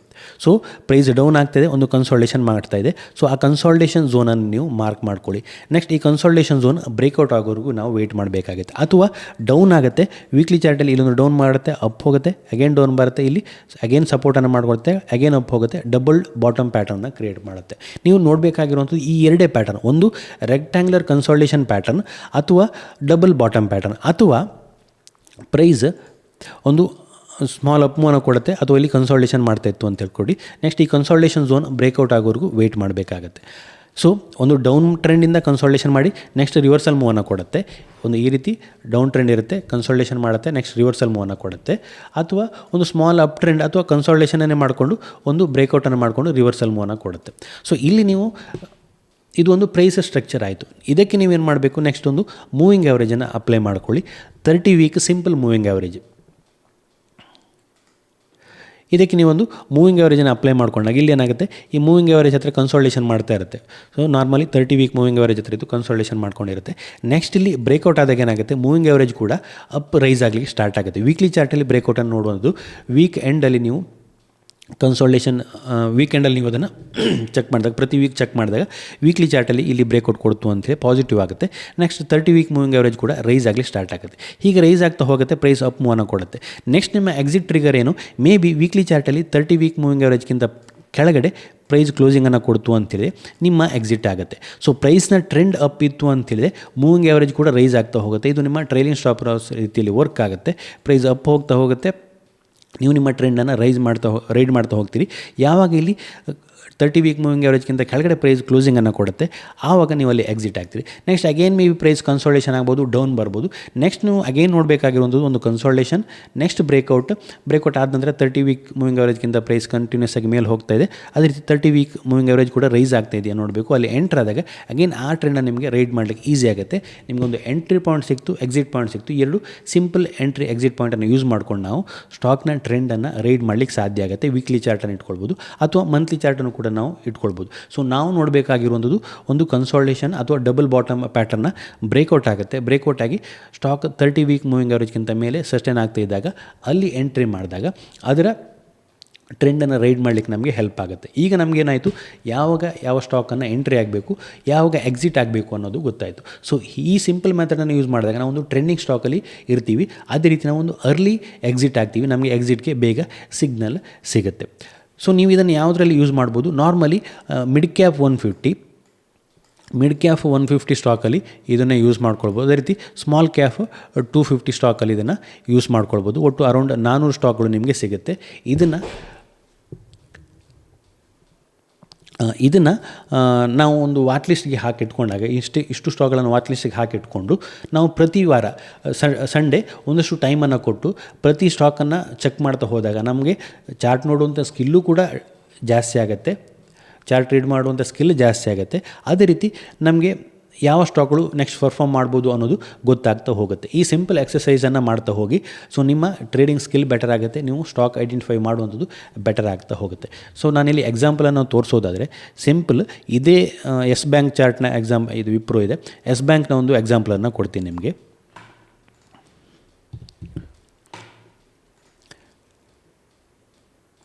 ಸೊ ಪ್ರೈಸ್ ಡೌನ್ ಆಗ್ತಾಯಿದೆ, ಒಂದು ಕನ್ಸಾಲ್ಟೇಷನ್ ಮಾಡ್ತಾ ಇದೆ. ಸೊ ಆ ಕನ್ಸಾಲ್ಟೇಷನ್ ಝೋನನ್ನು ನೀವು ಮಾರ್ಕ್ ಮಾಡ್ಕೊಳ್ಳಿ. ನೆಕ್ಸ್ಟ್ ಈ ಕನ್ಸಾಲ್ಟೇಷನ್ ಝೋನ್ ಬ್ರೇಕ್ಔಟ್ ಆಗೋವರೆಗೂ ನಾವು ವೆಯ್ಟ್ ಮಾಡಬೇಕಾಗುತ್ತೆ. ಅಥವಾ ಡೌನ್ ಆಗುತ್ತೆ, ವೀಕ್ಲಿ ಚಾರ್ಟಲ್ಲಿ ಇಲ್ಲೊಂದು ಡೌನ್ ಮಾಡುತ್ತೆ, ಅಪ್ ಹೋಗುತ್ತೆ, ಅಗೇನ್ ಡೌನ್ ಬರುತ್ತೆ, ಇಲ್ಲಿ ಅಗೇನ್ ಸಪೋರ್ಟನ್ನು ಮಾಡ್ಕೊಳುತ್ತೆ, ಅಗೇನ್ ಅಪ್ ಹೋಗುತ್ತೆ, ಡಬಲ್ ಬಾಟಮ್ ಪ್ಯಾಟರ್ನ್ನ ಕ್ರಿಯೇಟ್ ಮಾಡುತ್ತೆ. ನೀವು ನೋಡಬೇಕಾಗಿರುವಂಥದ್ದು ಈ ಎರಡೇ ಪ್ಯಾಟರ್ನ್, ಒಂದು ರೆಕ್ಟ್ಯಾಂಗ್ಯುಲರ್ ಕನ್ಸಾಲ್ಟೇಷನ್ ಪ್ಯಾಟರ್ನ್ ಅಥವಾ ಡಬಲ್ ಬಾಟಮ್ ಪ್ಯಾಟರ್ನ್, ಅಥವಾ ಪ್ರೈಸ್ ಒಂದು ಸ್ಮಾಲ್ ಅಪ್ ಮೂವನ್ನ ಕೊಡುತ್ತೆ ಅಥವಾ ಇಲ್ಲಿ ಕನ್ಸಾಲ್ಟೇಷನ್ ಮಾಡ್ತಾ ಇತ್ತು ಅಂತ ಹೇಳ್ಕೊಡಿ. ನೆಕ್ಸ್ಟ್ ಈ ಕನ್ಸಾಲ್ಟೇಷನ್ ಝೋನ್ ಬ್ರೇಕ್ಔಟ್ ಆಗೋವರೆಗೂ ವೆಯ್ಟ್ ಮಾಡಬೇಕಾಗತ್ತೆ. ಸೊ ಒಂದು ಡೌನ್ ಟ್ರೆಂಡಿಂದ ಕನ್ಸಾಲ್ಟೇಷನ್ ಮಾಡಿ ನೆಕ್ಸ್ಟ್ ರಿವರ್ಸಲ್ ಮೂವನ್ನು ಕೊಡುತ್ತೆ. ಒಂದು ಈ ರೀತಿ ಡೌನ್ ಟ್ರೆಂಡ್ ಇರುತ್ತೆ, ಕನ್ಸಾಲ್ಟೇಷನ್ ಮಾಡುತ್ತೆ, ನೆಕ್ಸ್ಟ್ ರಿವರ್ಸಲ್ ಮೂವನ್ನು ಕೊಡುತ್ತೆ. ಅಥವಾ ಒಂದು ಸ್ಮಾಲ್ ಅಪ್ ಟ್ರೆಂಡ್ ಅಥವಾ ಕನ್ಸಾಲ್ಟೇಷನ್ನೇ ಮಾಡಿಕೊಂಡು ಒಂದು ಬ್ರೇಕ್ಔಟನ್ನು ಮಾಡಿಕೊಂಡು ರಿವರ್ಸಲ್ ಮೂವನ್ನು ಕೊಡುತ್ತೆ. ಸೊ ಇಲ್ಲಿ ನೀವು ಇದು ಒಂದು ಪ್ರೈಸ್ ಸ್ಟ್ರಕ್ಚರ್ ಆಯಿತು. ಇದಕ್ಕೆ ನೀವೇನು ಮಾಡಬೇಕು, ನೆಕ್ಸ್ಟ್ ಒಂದು ಮೂವಿಂಗ್ ಆ್ಯಾವ್ರೇಜನ್ನು ಅಪ್ಲೈ ಮಾಡ್ಕೊಳ್ಳಿ. 30 ವೀಕ್ ಸಿಂಪಲ್ ಮೂವಿಂಗ್ ಆ್ಯಾವ್ರೇಜ್. ಇದಕ್ಕೆ ನೀವೊಂದು ಮೂವಿಂಗ್ ಆ್ಯಾವ್ರೇಜನ್ನು ಅಪ್ಲೈ ಮಾಡ್ಕೊಂಡಾಗ ಇಲ್ಲಿ ಏನಾಗುತ್ತೆ, ಈ ಮೂವಿಂಗ್ ಆ್ಯಾವ್ರೇಜ್ ಹತ್ರ ಕನ್ಸಾಲ್ಟೇಷನ್ ಮಾಡ್ತಾ ಇರುತ್ತೆ. So normally 30 week moving average ಹತ್ರ ಇದು ಕನ್ಸಾಲ್ಟೇಷನ್ ಮಾಡ್ಕೊಂಡಿರುತ್ತೆ. ನೆಕ್ಸ್ಟ್ ಇಲ್ಲಿ ಬ್ರೇಕ್ಔಟ್ ಆದಾಗ ಏನಾಗುತ್ತೆ, ಮೂವಿಂಗ್ ಆ್ಯಾವ್ರೇಜ್ ಕೂಡ ಅಪ್ ರೈಸ್ ಆಗಲಿಕ್ಕೆ ಸ್ಟಾರ್ಟ್ ಆಗುತ್ತೆ. ವೀಕ್ಲಿ ಚಾರ್ಟಲ್ಲಿ ಬ್ರೇಕ್ಔಟನ್ನು ನೋಡುವಂಥದ್ದು, ವೀಕ್ ಎಂಡಲ್ಲಿ ನೀವು ಕನ್ಸಾಲ್ಟೇಷನ್ ವೀಕೆಂಡಲ್ಲಿ ನೀವು ಅದನ್ನು ಚೆಕ್ ಮಾಡಿದಾಗ, ಪ್ರತಿ ವೀಕ್ ಚೆಕ್ ಮಾಡಿದಾಗ ವೀಕ್ಲಿ ಚಾರ್ಟಲ್ಲಿ ಇಲ್ಲಿ ಬ್ರೇಕ್ಔಟ್ ಕೊಡ್ತು ಅಂತೇಳಿ ಪಾಸಿಟಿವ್ ಆಗುತ್ತೆ. ನೆಕ್ಸ್ಟ್ 30 ವೀಕ್ ಮೂವಿಂಗ್ ಆ್ಯಾವ್ರೇಜ್ ಕೂಡ ರೈಸ್ ಆಗಲಿ ಸ್ಟಾರ್ಟ್ ಆಗುತ್ತೆ. ಹೀಗೆ ರೈಸ್ ಆಗ್ತಾ ಹೋಗುತ್ತೆ, ಪ್ರೈಸ್ ಅಪ್ ಮೂವನ್ನು ಕೊಡುತ್ತೆ. ನೆಕ್ಸ್ಟ್ ನಿಮ್ಮ ಎಕ್ಸಿಟ್ ಟ್ರಿಗರ್ ಏನು, ಮೇ ಬಿ ವೀಕ್ಲಿ ಚಾರ್ಟಲ್ಲಿ 30 ವೀಕ್ ಮೂವಿಂಗ್ ಆ್ಯಾವ್ರೇಜ್ಗಿಂತ ಕೆಳಗಡೆ ಪ್ರೈಸ್ ಕ್ಲೋಸಿಂಗನ್ನು ಕೊಡ್ತು ಅಂತೇಳಿದ್ರೆ ನಿಮ್ಮ ಎಕ್ಸಿಟ್ ಆಗುತ್ತೆ. ಸೊ ಪ್ರೈಸ್ನ ಟ್ರೆಂಡ್ ಅಪ್ ಇತ್ತು ಅಂತೇಳಿದ್ರೆ ಮೂವಿಂಗ್ ಆ್ಯಾವ್ರೇಜ್ ಕೂಡ ರೈಸ್ ಆಗ್ತಾ ಹೋಗುತ್ತೆ. ಇದು ನಿಮ್ಮ ಟ್ರೈಲಿಂಗ್ ಸ್ಟಾಪ್ ಲಾಸ್ ರೀತಿಯಲ್ಲಿ ವರ್ಕ್ ಆಗುತ್ತೆ. ಪ್ರೈಸ್ ಅಪ್ ಹೋಗ್ತಾ ಹೋಗುತ್ತೆ, ನೀವು ನಿಮ್ಮ ಟ್ರೆಂಡನ್ನು ರೈಡ್ ಮಾಡ್ತಾ ಹೋಗ್ತೀರಿ. ಯಾವಾಗ ಇಲ್ಲಿ 30 ವೀಕ್ ಮೂವಿಂಗ್ ಆ್ಯಾವ್ರೇಜ್ಗಿಂತ ಕೆಳಗಡೆ ಪ್ರೈಸ್ ಕ್ಲೋಸಿಂಗನ್ನು ಕೊಡುತ್ತೆ, ಆವಾಗ ನೀವು ಅಲ್ಲಿ ಎಕ್ಸಿಟ್ ಆಗ್ತೀರಿ. Next again may B price consultation ಆಗ್ಬೋದು, ಡೌನ್ ಬರ್ಬೋದು. ನೆಕ್ಸ್ಟ್ ನೀವು ಅಗೇನ್ ನೋಡಬೇಕಾಗಿರುವಂಥದ್ದು ಒಂದು ಕನ್ಸಾಲ್ಟೇಷನ್, ನೆಕ್ಸ್ಟ್ ಬ್ರೇಕ್ಔಟ್ ಆದ ನಂತರ 30 ವೀಕ್ ಮೂವಿಂಗ್ ಆ್ಯಾವ್ರೇಜ್ಗಿಂತ ಪ್ರೈಸ್ ಕಂಟಿನ್ಯೂಸ್ ಆಗಿ ಮೇಲೆ ಹೋಗ್ತಾ ಇದೆ. ಅದೇ ರೀತಿ 30 ವೀಕ್ ಮೂವಿಂಗ್ ಆ್ಯಾವ್ರೇಜ್ ಕೂಡ ರೈಸ್ ಆಗ್ತಾ ಇದೆಯಾ ನೋಡಬೇಕು. ಅಲ್ಲಿ ಎಂಟ್ರ್ ಆದಾಗ ಅಗೇನ್ ಆ ಟ್ರೆಂಡನ್ನು ನಿಮಗೆ ರೈಡ್ ಮಾಡಲಿಕ್ಕೆ ಈಸಿ ಆಗುತ್ತೆ. ನಿಮಗೊಂದು ಎಂಟ್ರಿ ಪಾಯಿಂಟ್ ಸಿಕ್ತು, ಎಕ್ಸಿಟ್ ಪಾಯಿಂಟ್ ಸಿಕ್ತು. ಎರಡು ಸಿಂಪಲ್ ಎಂಟ್ರಿ ಎಕ್ಸಿಟ್ ಪಾಯಿಂಟನ್ನು ಯೂಸ್ ಮಾಡ್ಕೊಂಡು ನಾವು ಸ್ಟಾಕ್ನ ಟ್ರೆಂಡನ್ನು ರೈಡ್ ಮಾಡಲಿಕ್ಕೆ ಸಾಧ್ಯ ಆಗುತ್ತೆ. ವೀಕ್ಲಿ ಚಾರ್ಟನ್ನು ಇಟ್ಕೊಳ್ಬೋದು ಅಥವಾ ಮಂತ್ಲಿ ಚಾರ್ಟನ್ನು ಕೂಡ ನಾವು ಇಟ್ಕೊಳ್ಬೋದು. ಸೊ ನಾವು ನೋಡಬೇಕಾಗಿರುವಂಥದ್ದು ಒಂದು ಕನ್ಸಾಲ್ಟೇಷನ್ ಅಥವಾ ಡಬಲ್ ಬಾಟಮ್ ಪ್ಯಾಟರ್ನ ಬ್ರೇಕ್ಔಟ್ ಆಗುತ್ತೆ. ಬ್ರೇಕ್ಔಟ್ ಆಗಿ ಸ್ಟಾಕ್ 30 ವೀಕ್ ಮೂವಿಂಗ್ ಆ್ಯಾವ್ರೇಜ್ಗಿಂತ ಮೇಲೆ ಸಸ್ಟೈನ್ ಆಗ್ತಾ ಇದ್ದಾಗ ಅಲ್ಲಿ ಎಂಟ್ರಿ ಮಾಡಿದಾಗ ಅದರ ಟ್ರೆಂಡನ್ನು ರೈಡ್ ಮಾಡಲಿಕ್ಕೆ ನಮಗೆ ಹೆಲ್ಪ್ ಆಗುತ್ತೆ. ಈಗ ನಮಗೇನಾಯಿತು, ಯಾವ ಸ್ಟಾಕನ್ನು ಎಂಟ್ರಿ ಆಗಬೇಕು, ಯಾವಾಗ ಎಕ್ಸಿಟ್ ಆಗಬೇಕು ಅನ್ನೋದು ಗೊತ್ತಾಯಿತು. ಸೊ ಈ ಸಿಂಪಲ್ ಮೆಥಡನ್ನು ಯೂಸ್ ಮಾಡಿದಾಗ ನಾವು ಒಂದು ಟ್ರೆಂಡಿಂಗ್ ಸ್ಟಾಕಲ್ಲಿ ಇರ್ತೀವಿ, ಅದೇ ರೀತಿ ನಾವು ಒಂದು ಅರ್ಲಿ ಎಕ್ಸಿಟ್ ಆಗ್ತೀವಿ, ನಮಗೆ ಎಕ್ಸಿಟ್ಗೆ ಬೇಗ ಸಿಗ್ನಲ್ ಸಿಗುತ್ತೆ. ಸೊ ನೀವು ಇದನ್ನು ಯಾವುದರಲ್ಲಿ ಯೂಸ್ ಮಾಡ್ಬೋದು, ನಾರ್ಮಲಿ ಮಿಡ್ ಕ್ಯಾಪ್ 150 ಸ್ಟಾಕಲ್ಲಿ ಇದನ್ನು ಯೂಸ್ ಮಾಡ್ಕೊಳ್ಬೋದು. ಅದೇ ರೀತಿ ಸ್ಮಾಲ್ ಕ್ಯಾಪ್ 250 ಸ್ಟಾಕಲ್ಲಿ ಇದನ್ನು ಯೂಸ್ ಮಾಡ್ಕೊಳ್ಬೋದು. ಒಟ್ಟು ಅರೌಂಡ್ 400 ಸ್ಟಾಕ್ಗಳು ನಿಮಗೆ ಸಿಗುತ್ತೆ. ಇದನ್ನು ನಾವು ಒಂದು ವಾಚ್ ಲಿಸ್ಟ್ಗೆ ಹಾಕಿಟ್ಕೊಂಡಾಗ ಇಷ್ಟು ಸ್ಟಾಕ್ಗಳನ್ನು ವಾಚ್ ಲಿಸ್ಟಿಗೆ ಹಾಕಿಟ್ಕೊಂಡು ನಾವು ಪ್ರತಿ ವಾರ ಸಂಡೇ ಒಂದಷ್ಟು ಟೈಮನ್ನು ಕೊಟ್ಟು ಪ್ರತಿ ಸ್ಟಾಕನ್ನು ಚೆಕ್ ಮಾಡ್ತಾ ಹೋದಾಗ ನಮಗೆ ಚಾರ್ಟ್ ನೋಡುವಂಥ ಸ್ಕಿಲ್ಲು ಕೂಡ ಜಾಸ್ತಿ ಆಗುತ್ತೆ, ಚಾರ್ಟ್ ರೀಡ್ ಮಾಡುವಂಥ ಸ್ಕಿಲ್ ಜಾಸ್ತಿ ಆಗುತ್ತೆ. ಅದೇ ರೀತಿ ನಮಗೆ ಯಾವ ಸ್ಟಾಕ್ಗಳು ನೆಕ್ಸ್ಟ್ ಪರ್ಫಾರ್ಮ್ ಮಾಡ್ಬೋದು ಅನ್ನೋದು ಗೊತ್ತಾಗ್ತಾ ಹೋಗುತ್ತೆ. ಈ ಸಿಂಪಲ್ ಎಕ್ಸಸೈಸನ್ನು ಮಾಡ್ತಾ ಹೋಗಿ, ಸೊ ನಿಮ್ಮ ಟ್ರೇಡಿಂಗ್ ಸ್ಕಿಲ್ ಬೆಟರ್ ಆಗುತ್ತೆ, ನೀವು ಸ್ಟಾಕ್ ಐಡೆಂಟಿಫೈ ಮಾಡುವಂಥದ್ದು ಬೆಟರ್ ಆಗ್ತಾ ಹೋಗುತ್ತೆ. ಸೊ ನಾನಿಲ್ಲಿ ಎಕ್ಸಾಂಪಲನ್ನು ತೋರಿಸೋದಾದರೆ ಸಿಂಪಲ್ ಇದೇ ಎಸ್ ಬ್ಯಾಂಕ್ ಚಾರ್ಟ್ನ ಇದು ವಿಪ್ರೋ ಇದೆ, ಎಸ್ ಬ್ಯಾಂಕ್ನ ಒಂದು ಎಕ್ಸಾಂಪಲನ್ನು ಕೊಡ್ತೀನಿ ನಿಮಗೆ.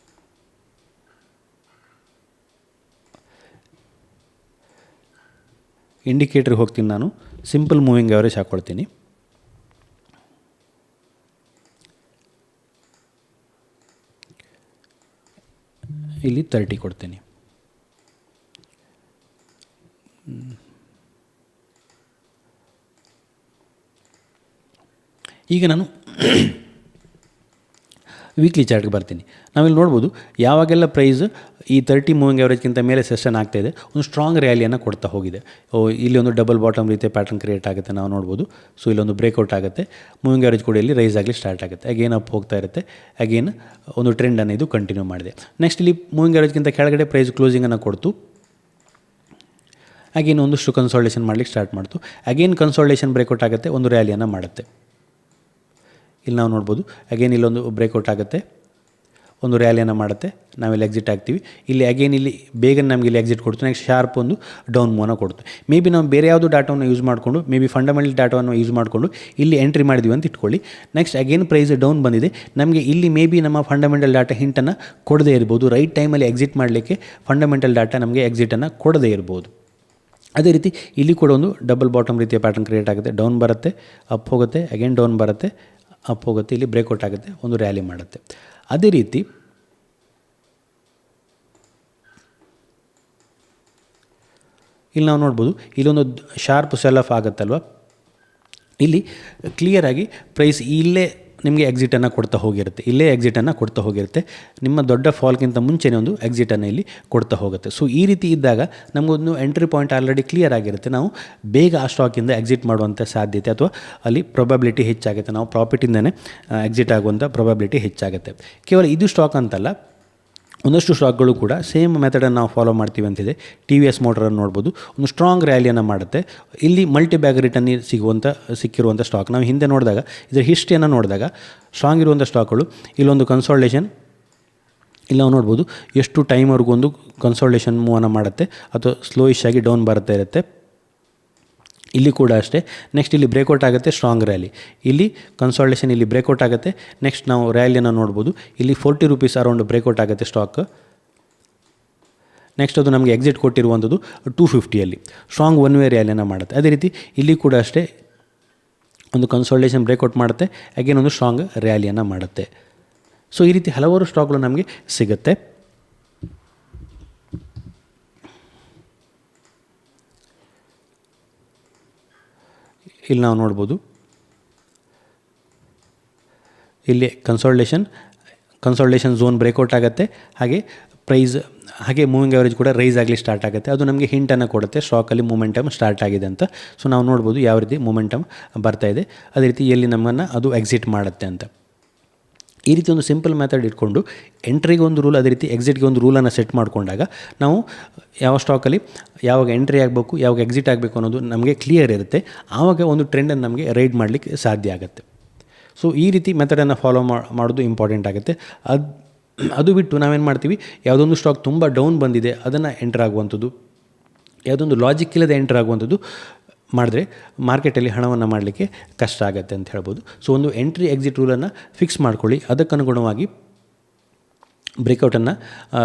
ಇಂಡಿಕೇಟ್ರಿಗೆ ಹೋಗ್ತೀನಿ, ನಾನು ಸಿಂಪಲ್ ಮೂವಿಂಗ್ ಆ್ಯಾವ್ರೇಜ್ ಹಾಕ್ಕೊಳ್ತೀನಿ. ಇಲ್ಲಿ 30 ಕೊಡ್ತೀನಿ. ಈಗ ನಾನು ವೀಕ್ಲಿ ಚಾರ್ಟ್ಗೆ ಬರ್ತೀನಿ. ನಾವಿಲ್ಲಿ ನೋಡ್ಬೋದು ಯಾವಾಗೆಲ್ಲ ಪ್ರೈಸ್ ಈ 30 ಮೂವಿಂಗ್ ಆ್ಯಾವ್ರೇಜ್ಗಿಂತ ಮೇಲೆ ಸೆಷನ್ ಆಗ್ತಾಯಿದೆ, ಒಂದು ಸ್ಟ್ರಾಂಗ್ ರ್ಯಾಲಿಯನ್ನು ಕೊಡ್ತಾ ಹೋಗಿದೆ. ಇಲ್ಲಿ ಒಂದು ಡಬಲ್ ಬಾಟಮ್ ರೀತಿಯ ಪ್ಯಾಟರ್ನ್ ಕ್ರಿಯೇಟ್ ಆಗುತ್ತೆ, ನಾವು ನೋಡ್ಬೋದು. ಸೊ ಇಲ್ಲೊಂದು ಬ್ರೇಕ್ಔಟ್ ಆಗುತ್ತೆ, ಮೂವಿಂಗ್ ಆ್ಯಾವ್ರೇಜ್ ಕೂಡ ಇಲ್ಲಿ ರೈಸ್ ಆಗಲಿ ಸ್ಟಾರ್ಟ್ ಆಗುತ್ತೆ, ಅಗೇನ್ ಅಪ್ ಹೋಗ್ತಾ ಇರುತ್ತೆ, ಅಗೇನ್ ಒಂದು ಟ್ರೆಂಡನ್ನು ಇದು ಕಂಟಿನ್ಯೂ ಮಾಡಿದೆ. ನೆಕ್ಸ್ಟ್ ಇಲ್ಲಿ ಮೂವಿಂಗ್ ಆ್ಯಾವ್ರೇಜ್ಗಿಂತ ಕೆಳಗಡೆ ಪ್ರೈಸ್ ಕ್ಲೋಸಿಂಗನ್ನು ಕೊಡ್ತು, ಅಗೇನ್ ಒಂದಷ್ಟು ಕನ್ಸಾಲ್ಟೇಷನ್ ಮಾಡಲಿಕ್ಕೆ ಸ್ಟಾರ್ಟ್ ಮಾಡ್ತು, ಅಗೇನ್ ಕನ್ಸಾಲ್ಟೇಷನ್ ಬ್ರೇಕ್ಔಟ್ ಆಗುತ್ತೆ, ಒಂದು ರ್ಯಾಲಿಯನ್ನು ಮಾಡುತ್ತೆ. ಇಲ್ಲಿ ನಾವು ನೋಡ್ಬೋದು ಅಗೇನ್ ಇಲ್ಲೊಂದು ಬ್ರೇಕ್ಔಟ್ ಆಗುತ್ತೆ, ಒಂದು ರ್ಯಾಲಿಯನ್ನು ಮಾಡುತ್ತೆ, ನಾವಿಲ್ಲಿ ಎಕ್ಸಿಟ್ ಆಗ್ತೀವಿ. ಇಲ್ಲಿ ಅಗೇನ್ ಇಲ್ಲಿ ಬೇಗನೆ ನಮಗೆ ಇಲ್ಲಿ ಎಕ್ಸಿಟ್ ಕೊಡ್ತು. ನೆಕ್ಸ್ಟ್ ಶಾರ್ಪ್ ಒಂದು ಡೌನ್ ಮೂವನ್ನ ಕೊಡ್ತು. ಮೇ ಬಿ ನಾವು ಬೇರೆ ಯಾವುದೋ ಡಾಟಾವನ್ನು ಯೂಸ್ ಮಾಡಿಕೊಂಡು, ಮೇ ಬಿ ಫಂಡಮೆಂಟಲ್ ಡಾಟಾವನ್ನು ಯೂಸ್ ಮಾಡಿಕೊಂಡು ಇಲ್ಲಿ ಎಂಟ್ರಿ ಮಾಡಿದ್ವಿ ಅಂತ ಇಟ್ಕೊಳ್ಳಿ. ನೆಕ್ಸ್ಟ್ ಅಗೇನ್ ಪ್ರೈಸ್ ಡೌನ್ ಬಂದಿದೆ, ನಮಗೆ ಇಲ್ಲಿ ಮೇ ಬಿ ನಮ್ಮ ಫಂಡಮೆಂಟಲ್ ಡಾಟಾ ಹಿಂಟನ್ನು ಕೊಡದೇ ಇರ್ಬೋದು. ರೈಟ್ ಟೈಮಲ್ಲಿ ಎಕ್ಸಿಟ್ ಮಾಡಲಿಕ್ಕೆ ಫಂಡಮೆಂಟಲ್ ಡಾಟಾ ನಮಗೆ ಎಕ್ಸಿಟನ್ನು ಕೊಡದೇ ಇರ್ಬೋದು. ಅದೇ ರೀತಿ ಇಲ್ಲಿ ಕೂಡ ಒಂದು ಡಬಲ್ ಬಾಟಮ್ ರೀತಿಯ ಪ್ಯಾಟರ್ನ್ ಕ್ರಿಯೇಟ್ ಆಗುತ್ತೆ. ಡೌನ್ ಬರುತ್ತೆ, ಅಪ್ ಹೋಗುತ್ತೆ, ಅಗೇನ್ ಡೌನ್ ಬರುತ್ತೆ, ಅಪ್ ಹೋಗುತ್ತೆ, ಇಲ್ಲಿ ಬ್ರೇಕ್ಔಟ್ ಆಗುತ್ತೆ, ಒಂದು ರ್ಯಾಲಿ ಮಾಡುತ್ತೆ. ಅದೇ ರೀತಿ ಇಲ್ಲಿ ನಾವು ನೋಡ್ಬೋದು, ಇಲ್ಲೊಂದು ಶಾರ್ಪ್ ಸೆಲ್ ಆಫ್ ಆಗುತ್ತಲ್ವ, ಇಲ್ಲಿ ಕ್ಲಿಯರಾಗಿ ಪ್ರೈಸ್ ಇಲ್ಲೇ ನಿಮಗೆ ಎಕ್ಸಿಟನ್ನು ಕೊಡ್ತಾ ಹೋಗಿರುತ್ತೆ. ನಿಮ್ಮ ದೊಡ್ಡ ಫಾಲ್ಗಿಂತ ಮುಂಚೆನೇ ಒಂದು ಎಕ್ಸಿಟನ್ನು ಇಲ್ಲಿ ಕೊಡ್ತಾ ಹೋಗುತ್ತೆ. ಸೊ ಈ ರೀತಿ ಇದ್ದಾಗ ನಮಗೊಂದು ಎಂಟ್ರಿ ಪಾಯಿಂಟ್ ಆಲ್ರೆಡಿ ಕ್ಲಿಯರ್ ಆಗಿರುತ್ತೆ. ನಾವು ಬೇಗ ಆ ಸ್ಟಾಕಿಂದ ಎಕ್ಸಿಟ್ ಮಾಡುವಂಥ ಸಾಧ್ಯತೆ ಅಥವಾ ಅಲ್ಲಿ ಪ್ರೊಬಬಿಲಿಟಿ ಹೆಚ್ಚಾಗುತ್ತೆ. ನಾವು ಪ್ರಾಫಿಟಿಂದನೇ ಎಕ್ಸಿಟ್ ಆಗುವಂಥ ಪ್ರೊಬಬಿಲಿಟಿ ಹೆಚ್ಚಾಗುತ್ತೆ. ಕೇವಲ ಇದು ಸ್ಟಾಕ್ ಅಂತಲ್ಲ, ಒಂದಷ್ಟು ಸ್ಟಾಕ್ಗಳು ಕೂಡ ಸೇಮ್ ಮೆಥಡನ್ನು ನಾವು ಫಾಲೋ ಮಾಡ್ತೀವಿ ಅಂತಿದೆ. ಟಿ ವಿ ಎಸ್ ಮೋಟರನ್ನು ನೋಡ್ಬೋದು, ಒಂದು ಸ್ಟ್ರಾಂಗ್ ರ್ಯಾಲಿಯನ್ನು ಮಾಡುತ್ತೆ. ಇಲ್ಲಿ ಮಲ್ಟಿ ಬ್ಯಾಗ್ ರಿಟರ್ನ್ ಸಿಕ್ಕಿರುವಂಥ ಸ್ಟಾಕ್ ನಾವು ಹಿಂದೆ ನೋಡಿದಾಗ, ಇದರ ಹಿಸ್ಟ್ರಿಯನ್ನು ನೋಡಿದಾಗ ಸ್ಟ್ರಾಂಗ್ ಇರುವಂಥ ಸ್ಟಾಕ್ಗಳು ಇಲ್ಲೊಂದು ಕನ್ಸಾಲ್ಟೇಷನ್, ಇಲ್ಲಿ ನಾವು ನೋಡ್ಬೋದು ಎಷ್ಟು ಟೈಮ್ವರೆಗೂ ಒಂದು ಕನ್ಸಾಲ್ಟೇಷನ್ ಮೂವನ್ನು ಮಾಡುತ್ತೆ ಅಥವಾ ಸ್ಲೋಯಿಶ್ ಆಗಿ ಡೌನ್ ಬರ್ತಾ ಇರುತ್ತೆ. ಇಲ್ಲಿ ಕೂಡ ಅಷ್ಟೇ. ನೆಕ್ಸ್ಟ್ ಇಲ್ಲಿ ಬ್ರೇಕ್ಔಟ್ ಆಗುತ್ತೆ, ಸ್ಟ್ರಾಂಗ್ ರ್ಯಾಲಿ. ಇಲ್ಲಿ ಕನ್ಸಾಲ್ಟೇಷನ್, ಇಲ್ಲಿ ಬ್ರೇಕ್ಔಟ್ ಆಗುತ್ತೆ. ನೆಕ್ಸ್ಟ್ ನಾವು ರ್ಯಾಲಿಯನ್ನು ನೋಡ್ಬೋದು, ಇಲ್ಲಿ 40 ರೂಪೀಸ್ ಅರೌಂಡ್ ಬ್ರೇಕ್ಔಟ್ ಆಗುತ್ತೆ ಸ್ಟಾಕ್. ನೆಕ್ಸ್ಟ್ ಅದು ನಮಗೆ ಎಕ್ಸಿಟ್ ಕೊಟ್ಟಿರುವಂಥದ್ದು 250 ಸ್ಟ್ರಾಂಗ್ ಒನ್ ವೇ ರ್ಯಾಲಿಯನ್ನು ಮಾಡುತ್ತೆ. ಅದೇ ರೀತಿ ಇಲ್ಲಿ ಕೂಡ ಅಷ್ಟೇ, ಒಂದು ಕನ್ಸಾಲ್ಟೇಷನ್ ಬ್ರೇಕ್ಔಟ್ ಮಾಡುತ್ತೆ, ಅಗೇನ್ ಒಂದು ಸ್ಟ್ರಾಂಗ್ ರ್ಯಾಲಿಯನ್ನು ಮಾಡುತ್ತೆ. ಸೊ ಈ ರೀತಿ ಹಲವಾರು ಸ್ಟಾಕ್ಗಳು ನಮಗೆ ಸಿಗುತ್ತೆ. ಇಲ್ಲಿ ನಾವು ನೋಡ್ಬೋದು, ಇಲ್ಲಿ ಕನ್ಸಾಲ್ಟೇಷನ್ ಝೋನ್ ಬ್ರೇಕ್ಔಟ್ ಆಗುತ್ತೆ, ಹಾಗೆ ಮೂವಿಂಗ್ ಆವರೇಜ್ ಕೂಡ ರೈಸ್ ಆಗಲಿ ಸ್ಟಾರ್ಟ್ ಆಗುತ್ತೆ. ಅದು ನಮಗೆ ಹಿಂಟನ್ನು ಕೊಡುತ್ತೆ ಸ್ಟಾಕಲ್ಲಿ ಮೂಮೆಂಟಮ್ ಸ್ಟಾರ್ಟ್ ಆಗಿದೆ ಅಂತ. ಸೊ ನಾವು ನೋಡ್ಬೋದು ಯಾವ ರೀತಿ ಮೂಮೆಂಟಮ್ ಬರ್ತಾ ಇದೆ, ಅದೇ ರೀತಿ ಎಲ್ಲಿ ನಮ್ಮನ್ನು ಅದು ಎಕ್ಸಿಟ್ ಮಾಡುತ್ತೆ ಅಂತ. ಈ ರೀತಿ ಒಂದು ಸಿಂಪಲ್ ಮೆಥಡ್ ಇಟ್ಕೊಂಡು ಎಂಟ್ರಿಗೆ ಒಂದು ರೂಲ್, ಅದೇ ರೀತಿ ಎಕ್ಸಿಟ್ಗೆ ಒಂದು ರೂಲನ್ನು ಸೆಟ್ ಮಾಡಿಕೊಂಡಾಗ ನಾವು ಯಾವ ಸ್ಟಾಕಲ್ಲಿ ಯಾವಾಗ ಎಂಟ್ರಿ ಆಗಬೇಕು, ಯಾವಾಗ ಎಕ್ಸಿಟ್ ಆಗಬೇಕು ಅನ್ನೋದು ನಮಗೆ ಕ್ಲಿಯರ್ ಇರುತ್ತೆ. ಆವಾಗ ಒಂದು ಟ್ರೆಂಡನ್ನು ನಮಗೆ ರೈಡ್ ಮಾಡಲಿಕ್ಕೆ ಸಾಧ್ಯ ಆಗುತ್ತೆ. ಸೊ ಈ ರೀತಿ ಮೆಥಡನ್ನು ಫಾಲೋ ಮಾಡೋದು ಇಂಪಾರ್ಟೆಂಟ್ ಆಗುತ್ತೆ. ಅದು ಬಿಟ್ಟು ನಾವೇನು ಮಾಡ್ತೀವಿ, ಯಾವುದೊಂದು ಸ್ಟಾಕ್ ತುಂಬ ಡೌನ್ ಬಂದಿದೆ ಅದನ್ನು ಎಂಟರ್ ಆಗುವಂಥದ್ದು, ಯಾವುದೊಂದು ಲಾಜಿಕ್ ಇಲ್ಲದೆ ಎಂಟರ್ ಆಗುವಂಥದ್ದು ಮಾಡಿದ್ರೆ ಮಾರ್ಕೆಟಲ್ಲಿ ಹಣವನ್ನು ಮಾಡಲಿಕ್ಕೆ ಕಷ್ಟ ಆಗುತ್ತೆ ಅಂತ ಹೇಳ್ಬೋದು. ಸೊ ಒಂದು ಎಂಟ್ರಿ ಎಕ್ಸಿಟ್ ರೂಲನ್ನು ಫಿಕ್ಸ್ ಮಾಡ್ಕೊಳ್ಳಿ, ಅದಕ್ಕನುಗುಣವಾಗಿ ಬ್ರೇಕ್ಔಟನ್ನು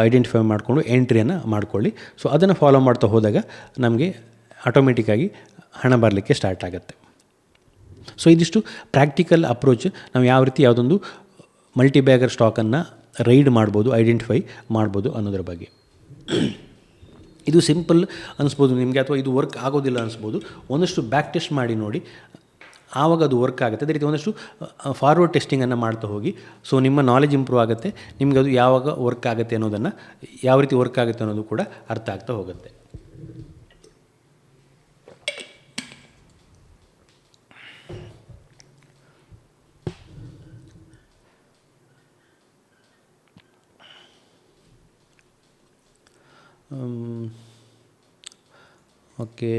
ಐಡೆಂಟಿಫೈ ಮಾಡಿಕೊಂಡು ಎಂಟ್ರಿಯನ್ನು ಮಾಡ್ಕೊಳ್ಳಿ. ಸೊ ಅದನ್ನು ಫಾಲೋ ಮಾಡ್ತಾ ಹೋದಾಗ ನಮಗೆ ಆಟೋಮೆಟಿಕ್ಕಾಗಿ ಹಣ ಬರಲಿಕ್ಕೆ ಸ್ಟಾರ್ಟ್ ಆಗುತ್ತೆ. ಸೊ ಇದಿಷ್ಟು ಪ್ರಾಕ್ಟಿಕಲ್ ಅಪ್ರೋಚ್, ನಾವು ಯಾವ ರೀತಿ ಯಾವುದೊಂದು ಮಲ್ಟಿ ಬ್ಯಾಗರ್ ಸ್ಟಾಕನ್ನು ರೈಡ್ ಮಾಡ್ಬೋದು, ಐಡೆಂಟಿಫೈ ಮಾಡ್ಬೋದು ಅನ್ನೋದ್ರ ಬಗ್ಗೆ. ಇದು ಸಿಂಪಲ್ ಅನಿಸ್ಬೋದು ನಿಮಗೆ, ಅಥವಾ ಇದು ವರ್ಕ್ ಆಗೋದಿಲ್ಲ ಅನಿಸ್ಬೋದು. ಒಂದಷ್ಟು ಬ್ಯಾಕ್ ಟೆಸ್ಟ್ ಮಾಡಿ ನೋಡಿ, ಆವಾಗ ಅದು ವರ್ಕ್ ಆಗುತ್ತೆ. ಅದೇ ರೀತಿ ಒಂದಷ್ಟು ಫಾರ್ವರ್ಡ್ ಟೆಸ್ಟಿಂಗನ್ನು ಮಾಡ್ತಾ ಹೋಗಿ. ಸೊ ನಿಮ್ಮ ನಾಲೆಜ್ ಇಂಪ್ರೂವ್ ಆಗುತ್ತೆ, ನಿಮಗೆ ಅದು ಯಾವಾಗ ವರ್ಕ್ ಆಗುತ್ತೆ ಅನ್ನೋದನ್ನು, ಯಾವ ರೀತಿ ವರ್ಕ್ ಆಗುತ್ತೆ ಅನ್ನೋದು ಕೂಡ ಅರ್ಥ ಆಗ್ತಾ ಹೋಗುತ್ತೆ. ಓಕೆ.